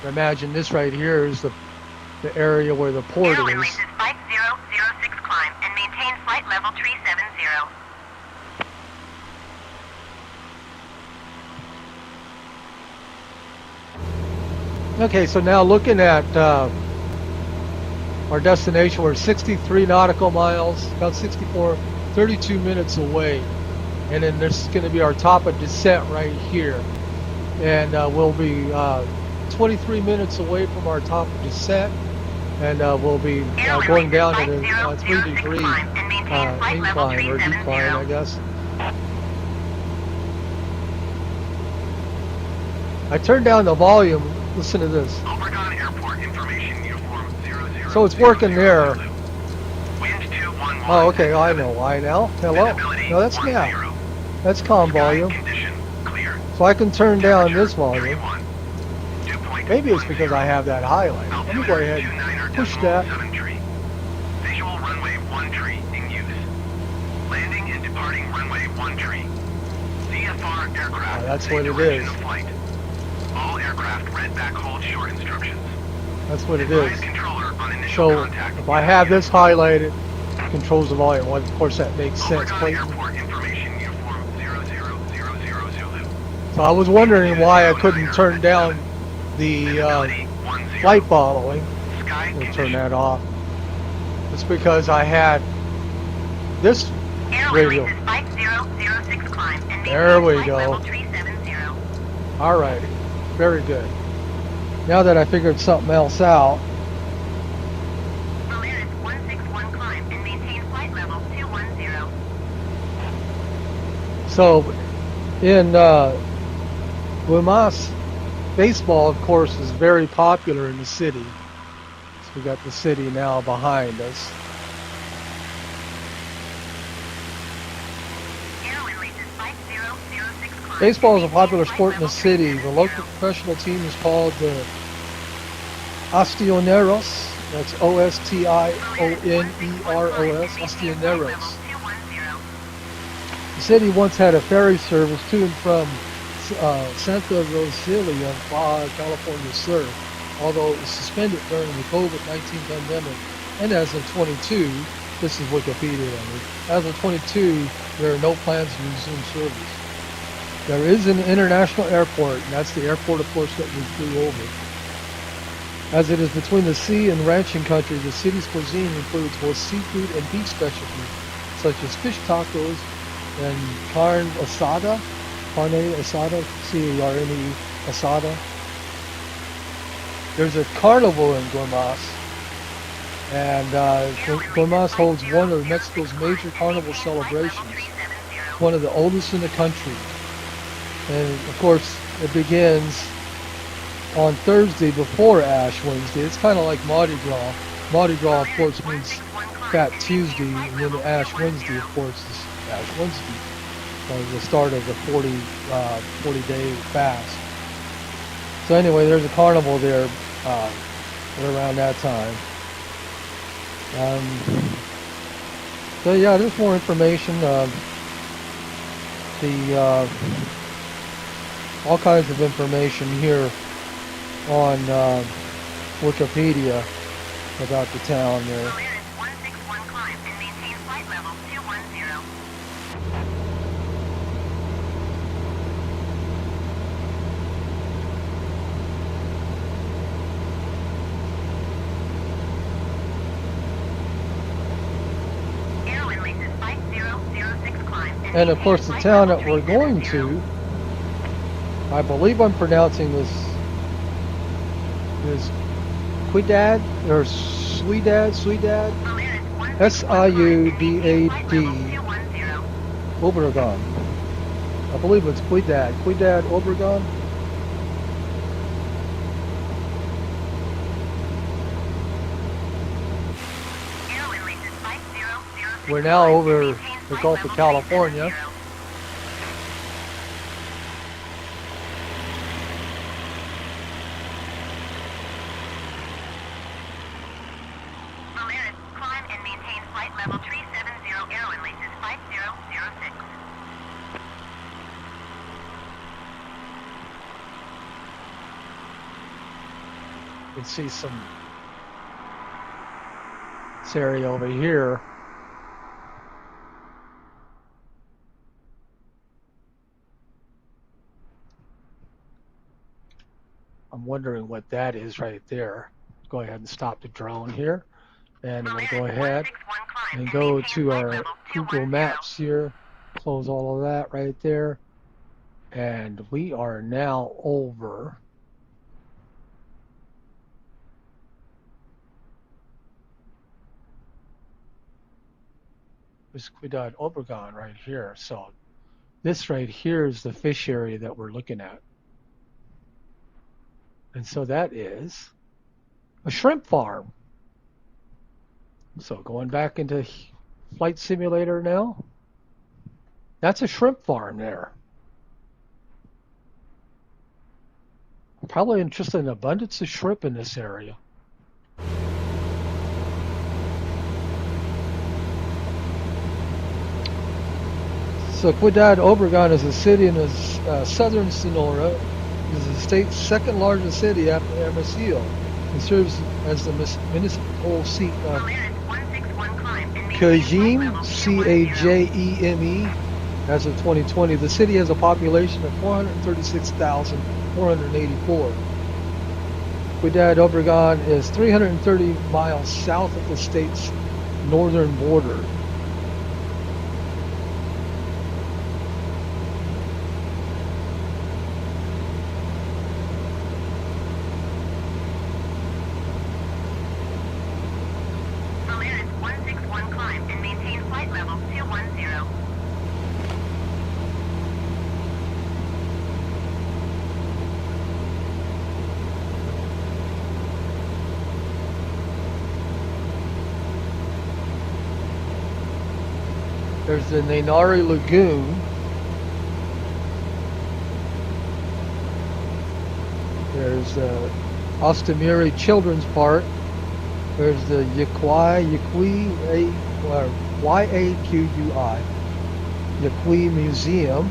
Imagine this right here is the area where the port Airwind is. laces 5006 climb and maintain flight level 370. Okay, so now looking at our destination, we're 63 nautical miles, about 32 minutes away. And then there's going to be our top of descent right here. And we'll be 23 minutes away from our top of descent. and we'll be going down at a 3-degree incline or decline, I guess. I turned down the volume. Listen to this. So it's working there. Oh, okay. I know why now. Hello. No, that's now. That's calm volume. So I can turn down this volume. Maybe it's because I have that highlight. Let me go ahead and push that. Visual runway 13 in use. Landing and departing runway 13. VFR aircraft. That's what it is. All aircraft read back hold short instructions. That's what it is. So if I have this highlighted, it controls the volume. Well, of course, that makes sense. So I was wondering why I couldn't turn down the flight following. We'll turn that off. It's because I had this radio. There we go. Alrighty. Very good. Now that I figured something else out. Polaris 161 climb and maintain flight level 210. So in Guaymas, baseball, of course, is very popular in the city. So we got the city now behind us. Baseball is a popular sport in the city. The local professional team is called the Ostioneros. That's Ostioneros. Ostioneros. The city once had a ferry service to and from Santa Rosalia, Baja California Sur, although it was suspended during the COVID-19 pandemic. And as of 22, this is Wikipedia, as of 22, there are no plans to resume service. There is an international airport, and that's the airport, of course, that we flew over. As it is between the sea and ranching country, the city's cuisine includes both seafood and beef specialties, such as fish tacos and carne asada, C-A-R-N-E, asada. There's a carnival in Guaymas, and Guaymas holds one of Mexico's major carnival celebrations, one of the oldest in the country. And of course, it begins on Thursday before Ash Wednesday. It's kind of like Mardi Gras. Mardi Gras, of course, means Fat Tuesday, and then Ash Wednesday, of course, is Ash Wednesday. The start of the 40-day fast. So anyway, there's a carnival there around that time. So yeah, there's more information. All kinds of information here on Wikipedia about the town there. And of course, the town that we're going to, I believe I'm pronouncing this Ciudad or Ciudad, S-I-U-D-A-D, Obregon. I believe it's Ciudad Obregon. We're now over the Gulf of California. You can see this area over here. I'm wondering what that is right there. Go ahead and stop the drone here, and we'll go ahead and go to our Google Maps here. Close all of that right there, and we are now over Ciudad Obregon right here. So this right here is the fish area that we're looking at. And so that is a shrimp farm. So going back into Flight Simulator now, that's a shrimp farm there. Probably just an abundance of shrimp in this area. So Ciudad Obregon is a city in southern Sonora. It is the state's second largest city after MSFS. It serves as the municipal seat of Cajeme, C-A-J-E-M-E. As of 2020, the city has a population of 436,484. Ciudad Obregon is 330 miles south of the state's northern border. There's the Nainari Lagoon. There's the Ostamiri Children's Park. There's the Yaqui Museum.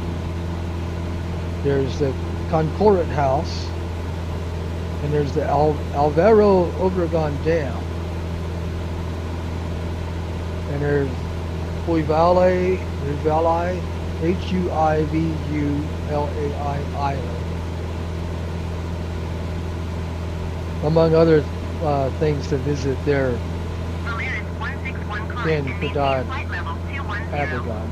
There's the Concordat House. And there's the Alvaro Obregon Dam. And there's Huivulai, Huivulai Island. Among other things to visit there in Ciudad Obregon.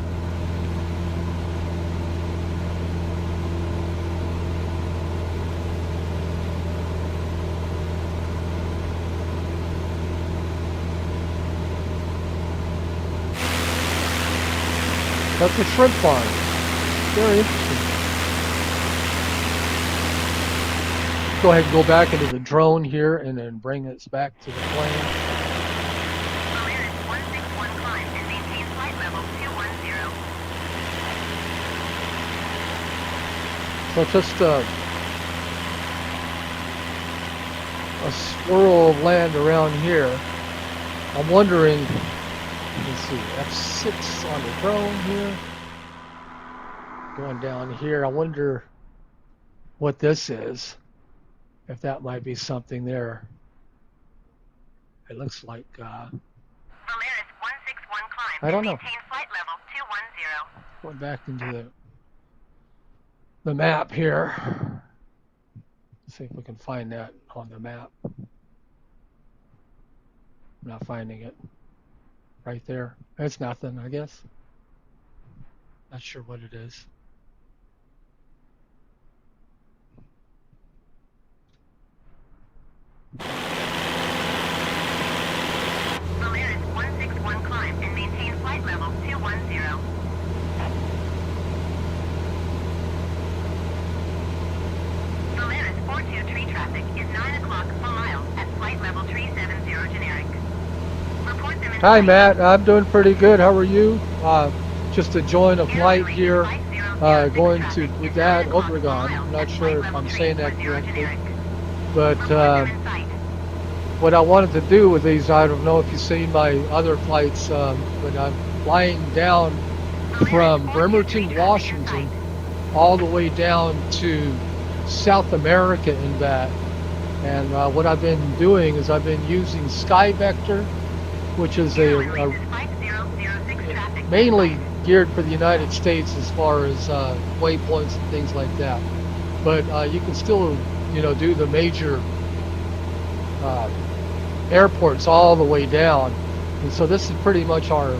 That's a shrimp farm. Very interesting. Go ahead and go back into the drone here and then bring us back to the plane. Polaris 161 climb and maintain flight level 210. So just a swirl of land around here. I'm wondering, let's see, F6 on the drone here. Going down here, I wonder what this is. If that might be something there. It looks like Polaris 161 climb I don't know. maintain flight level 210. Going back into the map here. Let's see if we can find that on the map. I'm not finding it. Right there. It's nothing, I guess. Not sure what it is. Polaris 161 climb and maintain flight level 210. Polaris 42 tree traffic is 9 o'clock per mile at flight level 370 generic. Report them in Hi, flight. Matt. I'm doing pretty good. How are you? Just to join a flight here, going to Ciudad Obregon. I'm not sure if I'm saying that correctly. But what I wanted to do with these, I don't know if you've seen my other flights, but I'm flying down from Bremerton, Washington, all the way down to South America in that. And what I've been doing is I've been using SkyVector, which is mainly geared for the United States as far as waypoints and things like that. But you can still, do the major airports all the way down. And so this is pretty much our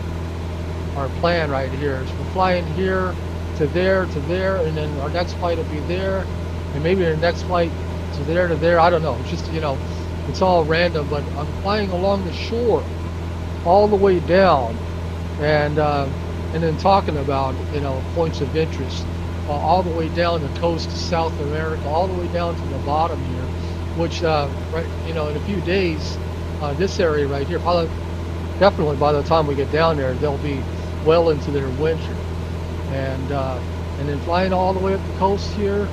plan right here. So we're flying here to there, and then our next flight will be there, and maybe the next flight to there. I don't know. It's just, it's all random, but I'm flying along the shore all the way down and then talking about points of interest all the way down the coast to South America, all the way down to the bottom here, which right in a few days, this area right here, probably definitely by the time we get down there, they'll be well into their winter, and then flying all the way up the coast here,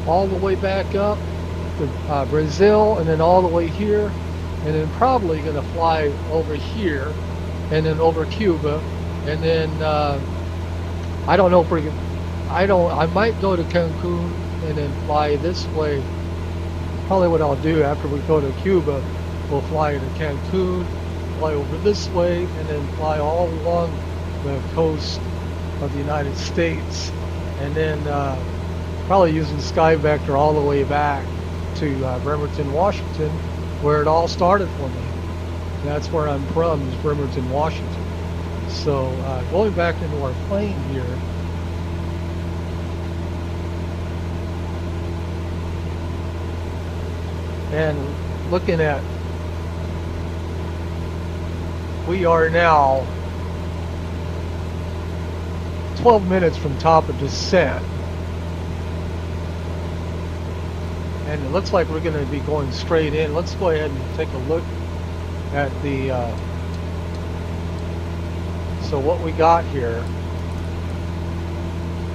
all the way back up to Brazil, and then all the way here, and then probably going to fly over here, and then over Cuba, and then I don't know if we're I might go to Cancun and then fly this way. Probably what I'll do after we go to Cuba, we'll fly to Cancun, fly over this way, and then fly all along the coast of the United States, and then probably using Sky Vector all the way back to Bremerton, Washington, where it all started for me. That's where I'm from, is Bremerton, Washington. So going back into our plane here, and looking at, we are now 12 minutes from top of descent, and it looks like we're going to be going straight in. Let's go ahead and take a look at the so what we got here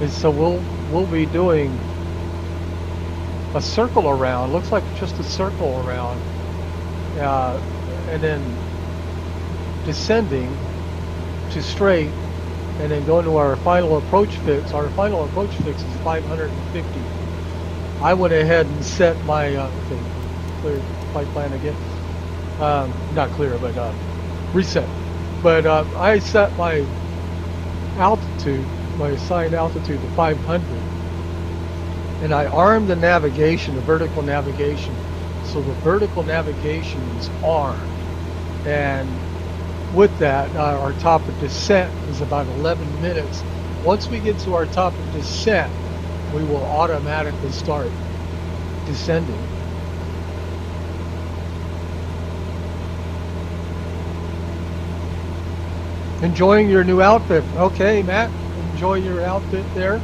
is, so we'll be doing a circle around. Looks like just a circle around, and then descending to straight, and then going to our final approach fix. Our final approach fix is 550. I went ahead and set my okay, clear flight plan again. Not clear, but reset. But I set my altitude, my assigned altitude, to 500. And I armed the navigation, the vertical navigation. So the vertical navigation is armed. And with that, our top of descent is about 11 minutes. Once we get to our top of descent, we will automatically start descending. Enjoying your new outfit. Okay, Matt, enjoy your outfit there.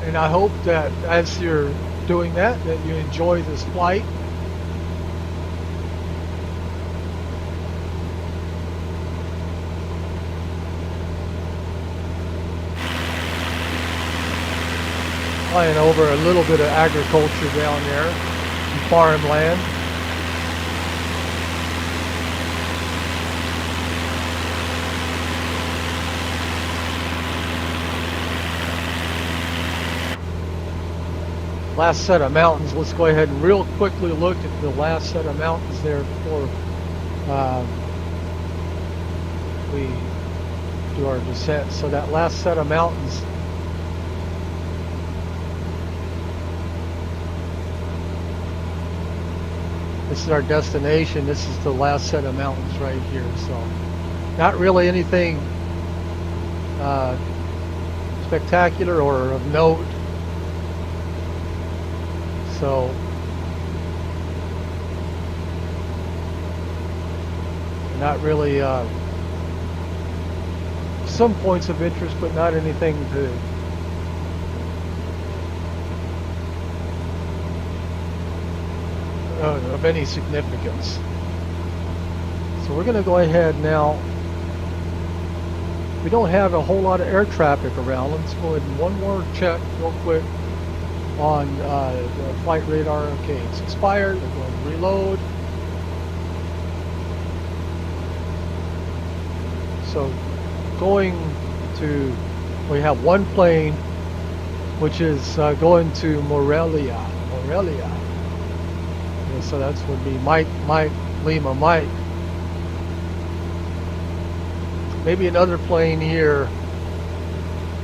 And I hope that as you're doing that you enjoy this flight. Flying over a little bit of agriculture down there, some farmland. Last set of mountains. Let's go ahead and real quickly look at the last set of mountains there before we do our descent. So that last set of mountains, this is our destination. This is the last set of mountains right here. So not really anything spectacular or of note. So not really some points of interest, but not anything of any significance. So we're going to go ahead now. We don't have a whole lot of air traffic around. Let's go ahead and one more check real quick on the flight radar. Okay, it's expired. We're going to reload. So going to, we have one plane which is going to Morelia. Yeah, so that's would be Mike, Lima, Mike. Maybe another plane here.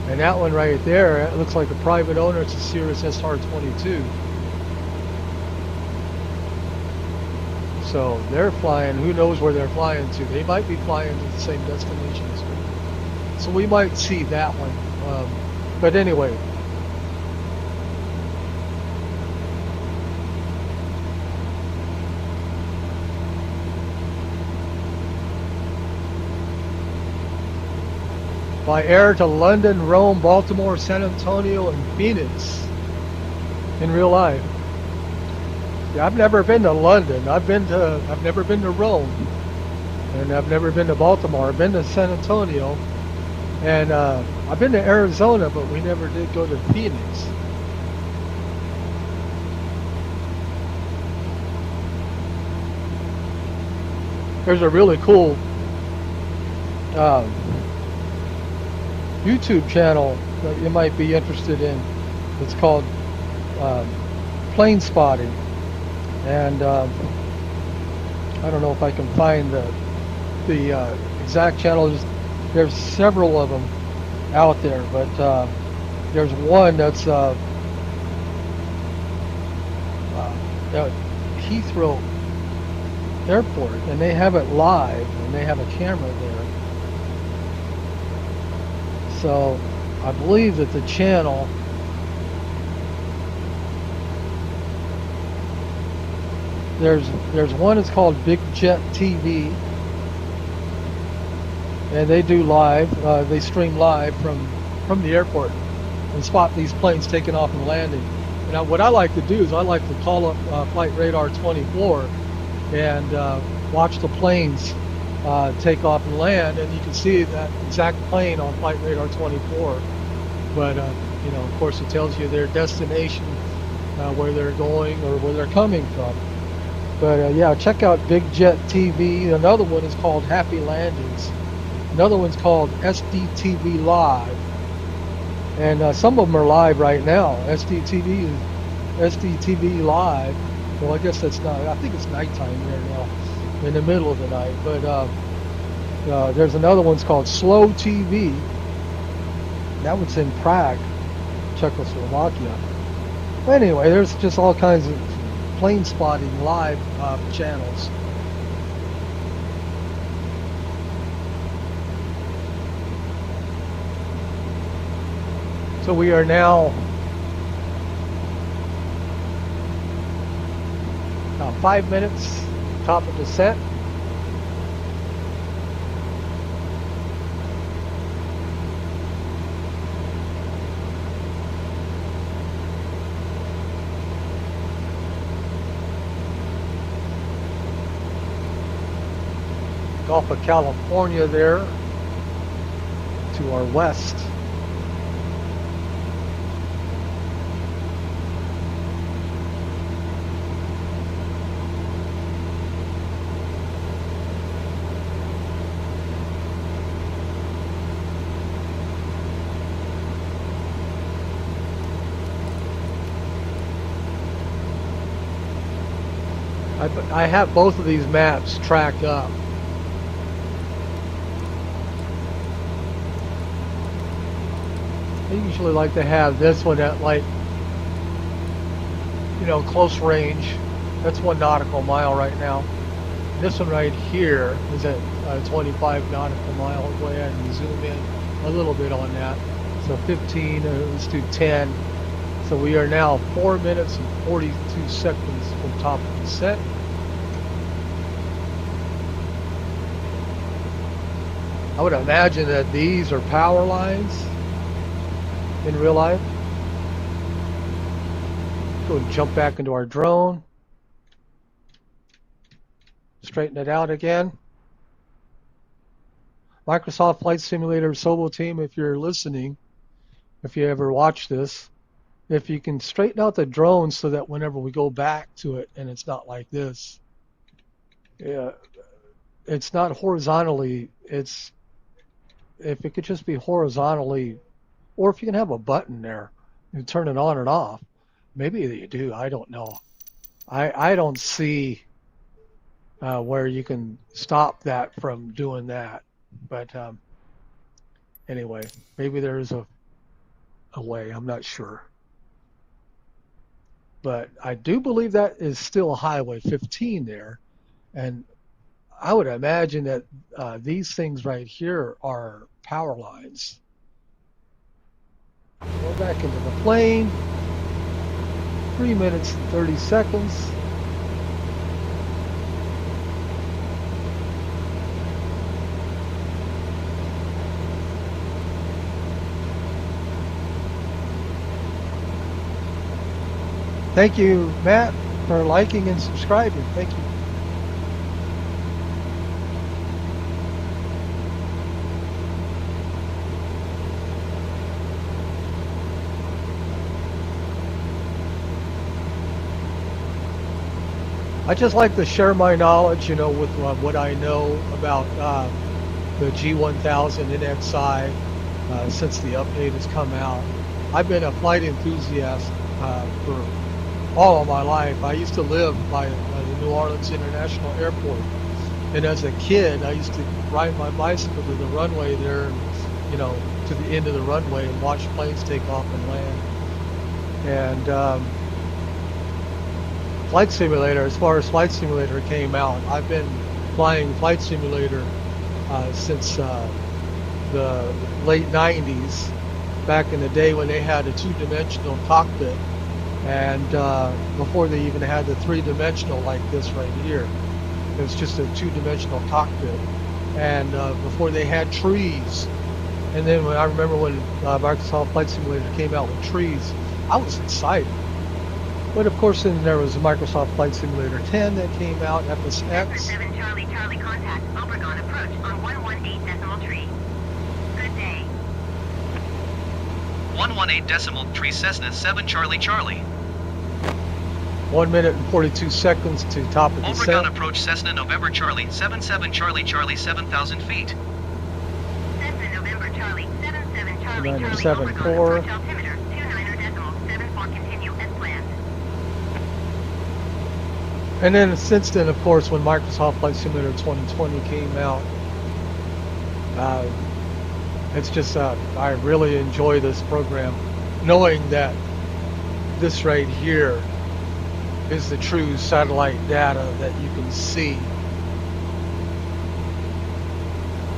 And that one right there, it looks like a private owner. It's a Cirrus SR-22. So they're flying. Who knows where they're flying to? They might be flying to the same destination as me. So we might see that one. But anyway. by air to London, Rome, Baltimore, San Antonio, and Phoenix in real life. Yeah, I've never been to London. I've never been to Rome, and I've never been to Baltimore. I've been to San Antonio, and I've been to Arizona, but we never did go to Phoenix. There's a really cool YouTube channel that you might be interested in. It's called Plane Spotting, and I don't know if I can find the exact channel. There's several of them out there, but there's one that's Heathrow Airport, and they have it live, and they have a camera there. So I believe that the channel there's one that's called Big Jet TV, and they do live. They stream live from the airport and spot these planes taking off and landing. And what I like to do is I like to call up Flight Radar 24 and watch the planes take off and land, and you can see that exact plane on Flight Radar 24. But you know, of course, it tells you their destination, where they're going or where they're coming from. But yeah, check out Big Jet TV. Another one is called Happy Landings. Another one's called SDTV Live. And some of them are live right now. SDTV Live. Well, I guess that's not. I think it's nighttime there now, in the middle of the night. But there's another one's called Slow TV. That one's in Prague, Czechoslovakia. Anyway, there's just all kinds of plane spotting live channels. So we are now 5 minutes top of descent. Gulf of California there to our west. I have both of these maps tracked up. I usually like to have this one at, like, you know, close range. That's 1 nautical mile right now. This one right here is at 25 nautical mile. I'll go ahead and zoom in a little bit on that. So 15, let's do 10. So we are now 4 minutes and 42 seconds from top of the set. I would imagine that these are power lines in real life. Go and jump back into our drone. Straighten it out again. Microsoft Flight Simulator Solo Team, if you're listening, if you ever watch this, if you can straighten out the drone so that whenever we go back to it and it's not like this, yeah, it's not horizontally, it's, if it could just be horizontally, or if you can have a button there and turn it on and off. Maybe you do, I don't know. I don't see where you can stop that from doing that. But anyway, maybe there is a way, I'm not sure. But I do believe that is still Highway 15 there. And I would imagine that these things right here are power lines. Go back into the plane. 3 minutes and 30 seconds. Thank you, Matt, for liking and subscribing. Thank you. I just like to share my knowledge, you know, with what I know about the G1000 NXI since the update has come out. I've been a flight enthusiast for all of my life. I used to live by the New Orleans International Airport, and as a kid, I used to ride my bicycle to the runway there, you know, to the end of the runway and watch planes take off and land. And Flight Simulator, as far as Flight Simulator came out, I've been flying Flight Simulator since the late 90s, back in the day when they had a two-dimensional cockpit, and before they even had the three-dimensional like this right here. It was just a two-dimensional cockpit, and before they had trees. And then I remember when Microsoft Flight Simulator came out with trees, I was excited. But of course, then there was a Microsoft Flight Simulator 10 that came out, FSX. 7 Charlie Charlie contact Obregon approach on 118.3. Good day. 118.3 Cessna 7 Charlie Charlie. 1 minute and 42 seconds to top of descent. Obregon approach Cessna November Charlie 77 Charlie Charlie 7,000 feet. Cessna November Charlie 77 Charlie Charlie 97.4. Obregon approach altimeter 29.74 continue as planned. And then since then, of course, when Microsoft Flight Simulator 2020 came out, it's just, I really enjoy this program, knowing that this right here is the true satellite data that you can see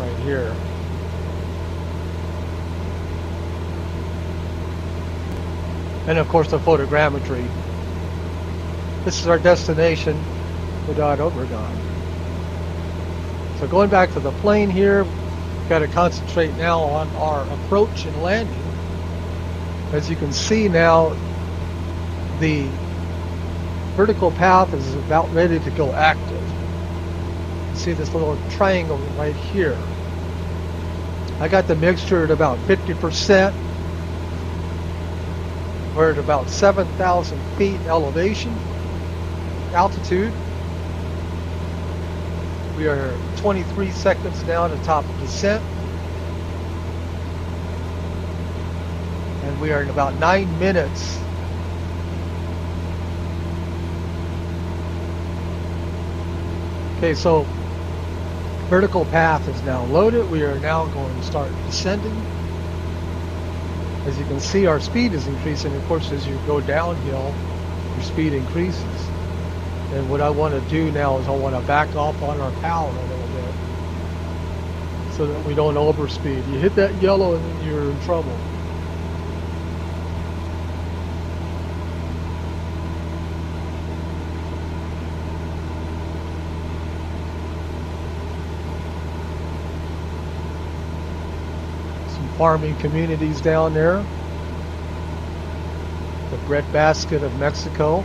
right here. And of course the photogrammetry. This is our destination without Obregon. So going back to the plane here, we've got to concentrate now on our approach and landing. As you can see now, the vertical path is about ready to go active. See this little triangle right here. I got the mixture at about 50%. We're at about 7,000 feet elevation, altitude. We are 23 seconds down to top of descent. And we are in about 9 minutes. Okay, so vertical path is now loaded. We are now going to start descending. As you can see, our speed is increasing. Of course, as you go downhill, your speed increases. And what I want to do now is I want to back off on our power a little bit so that we don't overspeed. You hit that yellow and then you're in trouble. Farming communities down there. The breadbasket of Mexico.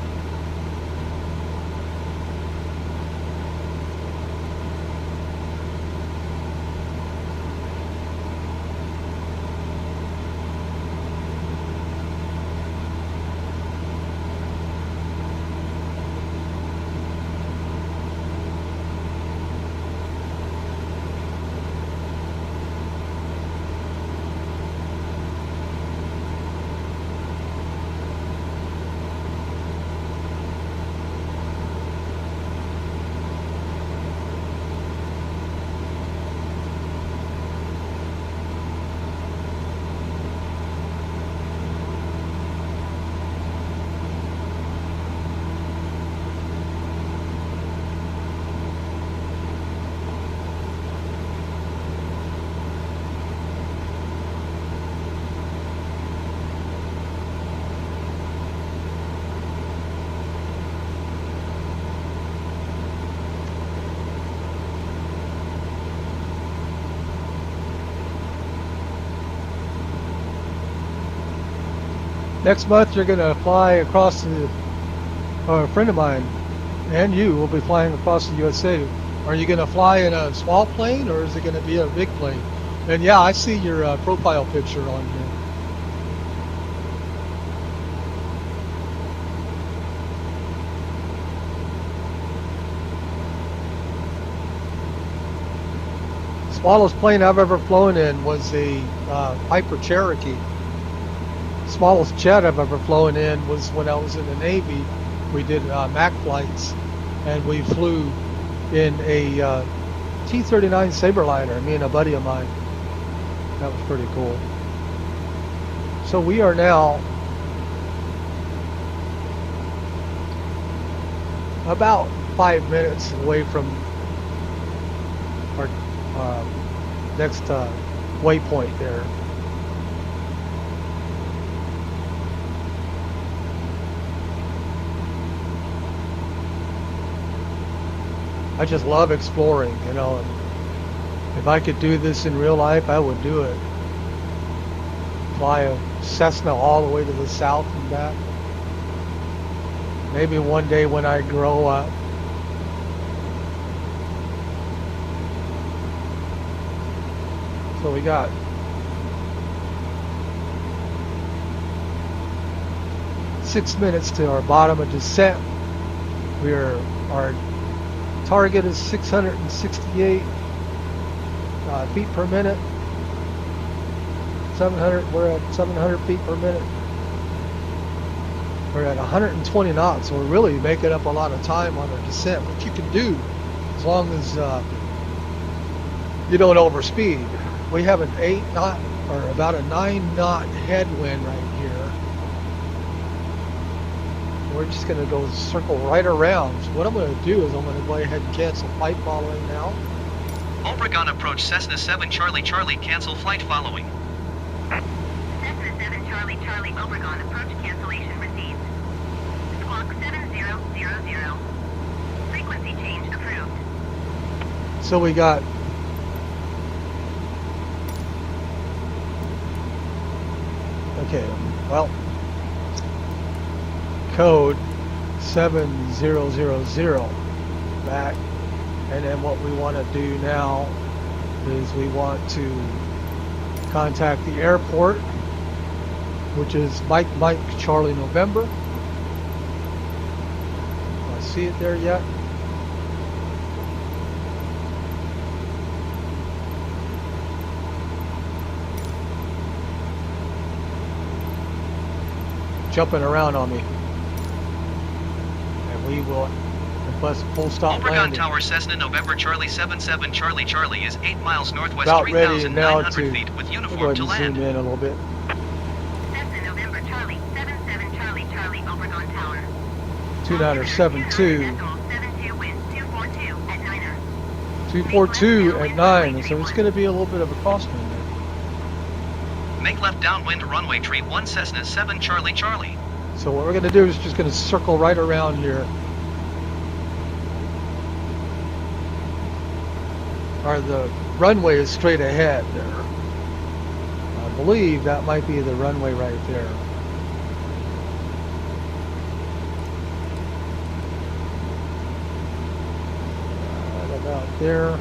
Next month, you're going to fly across the A friend of mine and you will be flying across the USA. Are you going to fly in a small plane or is it going to be a big plane? And yeah, I see your profile picture on here. Smallest plane I've ever flown in was a Piper Cherokee. Smallest jet I've ever flown in was when I was in the Navy. We did MAC flights, and we flew in a T-39 Saberliner, me and a buddy of mine. That was pretty cool. So we are now about 5 minutes away from our next waypoint there. I just love exploring, you know. And if I could do this in real life, I would do it. Fly a Cessna all the way to the south and back. Maybe one day when I grow up. So we got six minutes to our bottom of descent. Our target is 668 feet per minute. 700. We're at 700 feet per minute. We're at 120 knots, so we're really making up a lot of time on our descent, which you can do as long as you don't overspeed. We have an 8 knot or about a 9 knot headwind right here. We're just going to go circle right around. So what I'm going to do is I'm going to go ahead and cancel flight following now. Obregon approach Cessna 7 Charlie Charlie, cancel flight following. Cessna 7 Charlie Charlie Obregon approach cancellation received. Squawk 7000. Frequency change approved. So we got okay, well, code 7000 back, and then what we want to do now is we want to contact the airport, which is Mike Charlie November. Do I see it there yet? Jumping around on me, and we will request full stop Obregon landing. Tower Cessna November Charlie 77 Charlie Charlie is 8 miles northwest, About ready now 3,900 to feet with we'll uniform go ahead to and land. zoom in a little bit. Cessna November Charlie 77 Charlie Charlie Obregon Tower. 2972. 72 wind 242 at 9er. 242 at 9, so it's going to be a little bit of a crosswind there. Make left downwind runway tree 1 Cessna 7 Charlie Charlie. So what we're going to do is just going to circle right around here. The runway is straight ahead there. I believe that might be the runway right there. Right about there.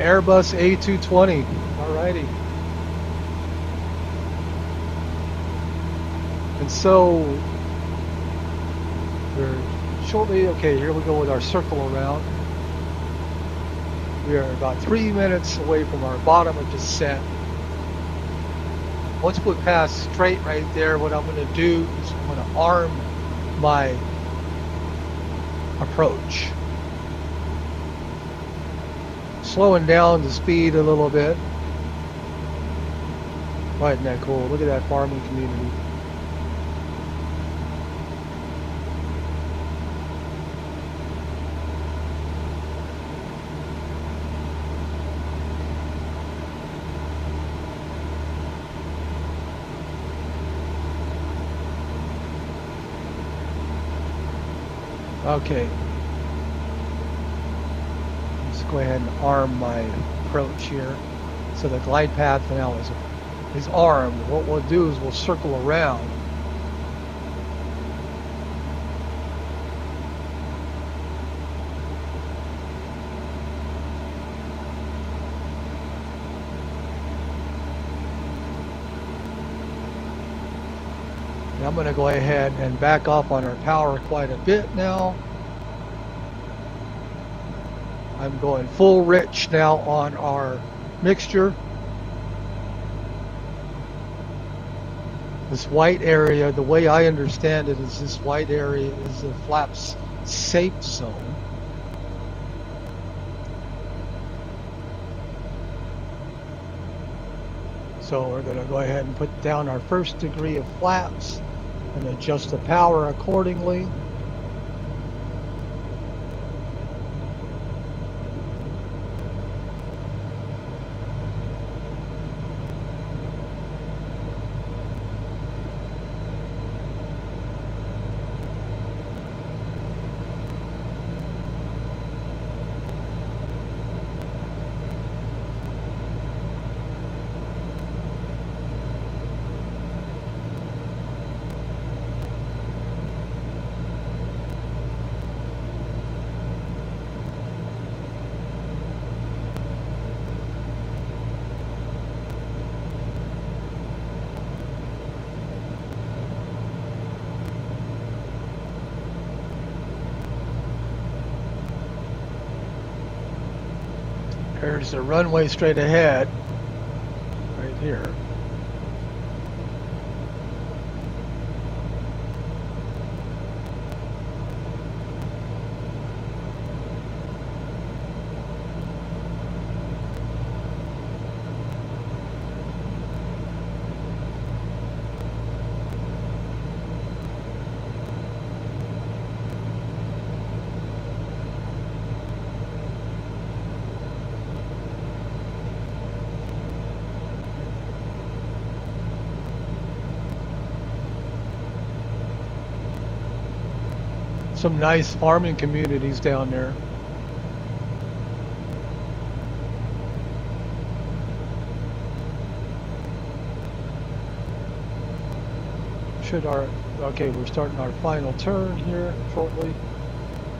Airbus A220. Alrighty. And so we're shortly, okay, here we go with our circle around. We are about 3 minutes away from our bottom of descent. Once we pass straight right there, what I'm going to do is I'm going to arm my approach. Slowing down the speed a little bit. Isn't that cool? Look at that farming community. Okay. Let's go ahead and arm my approach here. So the glide path now is armed. What we'll do is we'll circle around. And I'm going to go ahead and back off on our power quite a bit now. I'm going full rich now on our mixture. This white area, the way I understand it, is this white area is the flaps safe zone. So we're going to go ahead and put down our first degree of flaps and adjust the power accordingly. There's the runway straight ahead, right here. Some nice farming communities down there. Okay, we're starting our final turn here shortly.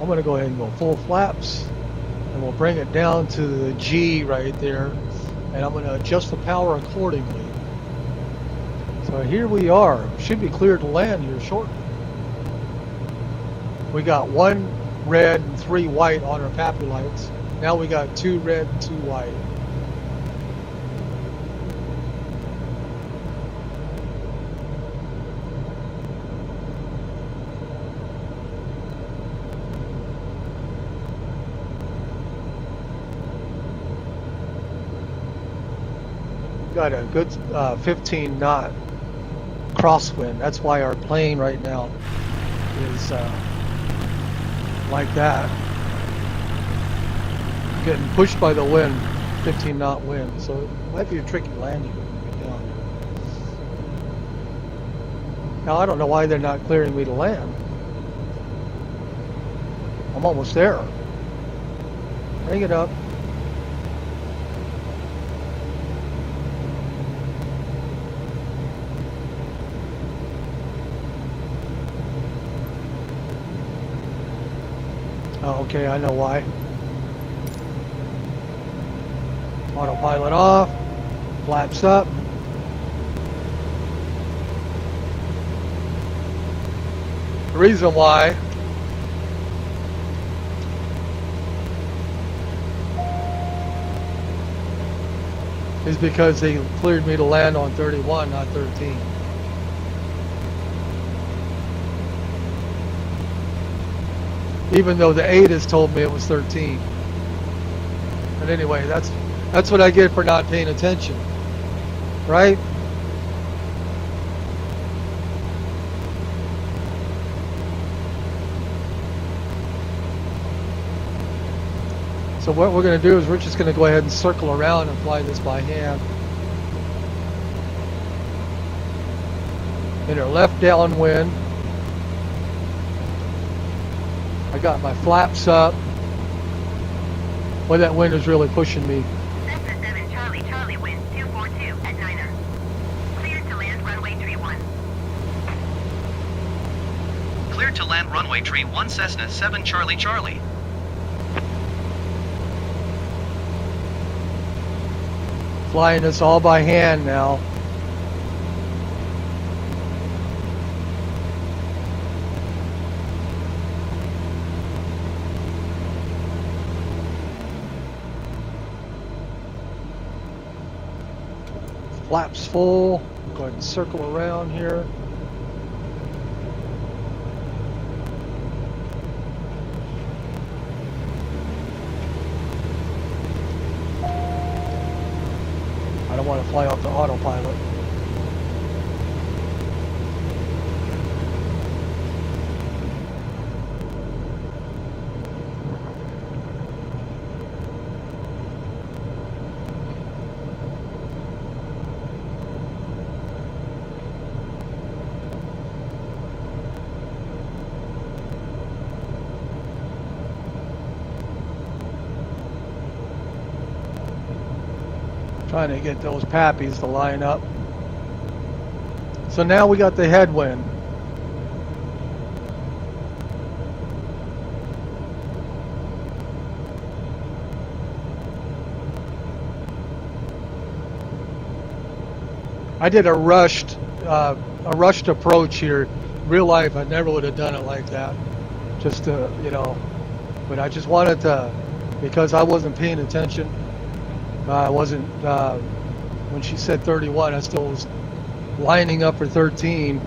I'm going to go ahead and go full flaps, and we'll bring it down to the G right there, and I'm going to adjust the power accordingly. So here we are. Should be clear to land here shortly. We got 1 red and 3 white on our PAPI lights. Now we got 2 red and 2 white. Got a good 15 knot crosswind. That's why our plane right now is like that, getting pushed by the wind, 15 knot wind, so it might be a tricky landing when we get down there. Now I don't know why they're not clearing me to land. I'm almost there. Bring it up. Oh, okay, I know why. Autopilot off, flaps up. The reason why is because they cleared me to land on 31, not 13. Even though the 8 has told me it was 13. But anyway, that's what I get for not paying attention, right? So what we're going to do is we're just going to go ahead and circle around and fly this by hand. In our left downwind, I got my flaps up. Boy, that wind is really pushing me. Cessna 7 Charlie, Charlie wind 242 at 9er. Cleared to land runway tree 1. Cleared to land runway tree 1 Cessna 7 Charlie, Charlie. Flying this all by hand now. Flaps full. Go ahead and circle around here. I don't want to fly off the autopilot. Trying to get those pappies to line up. So now we got the headwind. I did a rushed approach here. Real life, I never would have done it like that. Just to, you know, but I just wanted to, because I wasn't paying attention. I wasn't, when she said 31, I still was lining up for 13.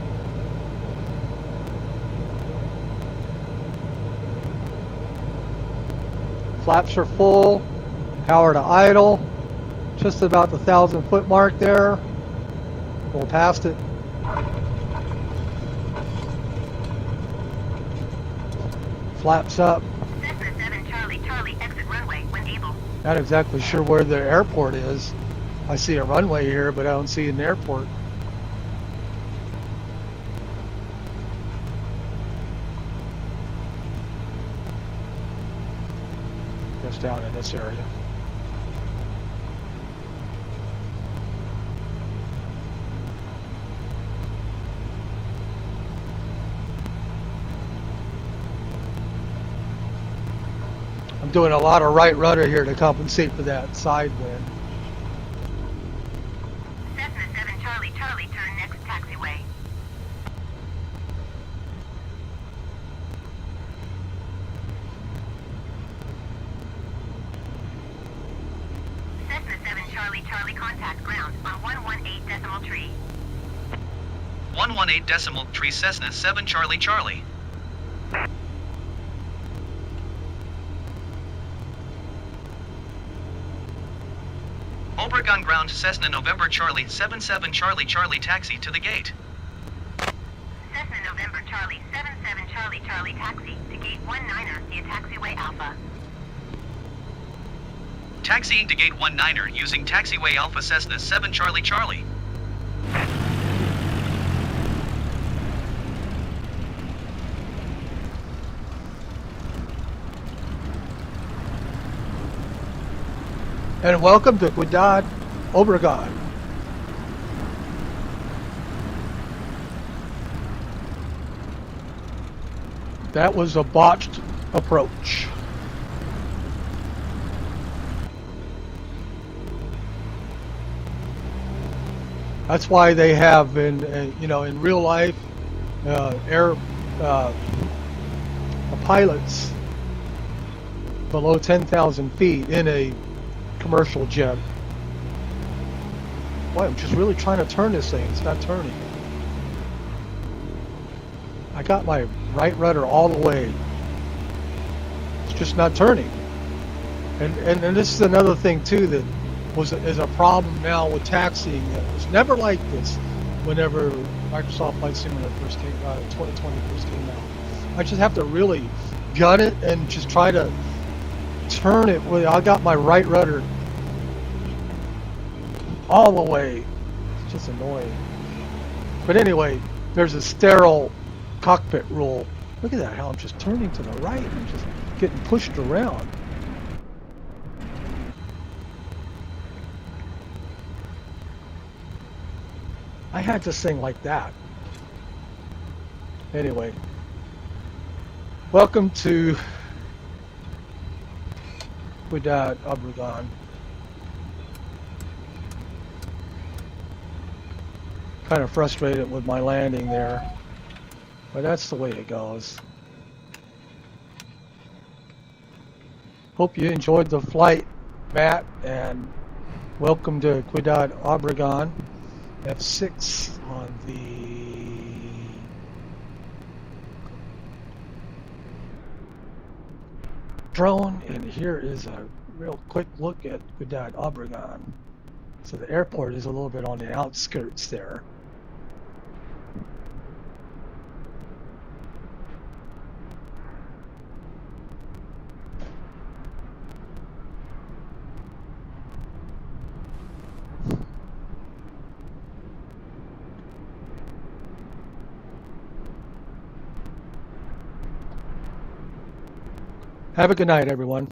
Flaps are full, power to idle, just about the 1,000-foot mark there. We'll past it. Flaps up. Cessna 7 Charlie, Charlie exit runway when able. Not exactly sure where the airport is. I see a runway here, but I don't see an airport. Just down in this area. I'm doing a lot of right rudder here to compensate for that side wind. Cessna 7 Charlie, Charlie turn next taxiway. Cessna 7 Charlie, Charlie contact ground on 118.3. 118.3 Cessna 7 Charlie, Charlie. Oberg on ground Cessna November Charlie 77 Charlie Charlie taxi to the gate. Cessna November Charlie 77 Charlie Charlie taxi to gate 19er via taxiway Alpha. Taxiing to gate 19er using taxiway Alpha Cessna 7 Charlie Charlie. And welcome to Ciudad Obregón. That was a botched approach. That's why they have in real life pilots below 10,000 feet in a commercial jet. Boy, I'm just really trying to turn this thing. It's not turning. I got my right rudder all the way. It's just not turning. And this is another thing too that is a problem now with taxiing. It was never like this whenever Microsoft Flight Simulator first came 2020 first came out. I just have to really gun it and just try to turn it with, I got my right rudder all the way. It's just annoying. But anyway, there's a sterile cockpit rule. Look at that, how I'm just turning to the right. I'm just getting pushed around. I had to sing like that. Anyway, welcome to Ciudad Obregón. Kind of frustrated with my landing there, but that's the way it goes. Hope you enjoyed the flight, Matt, and welcome to Ciudad Obregón. F6 on the drone, and here is a real quick look at Ciudad Obregón. So the airport is a little bit on the outskirts there. Have a good night, everyone.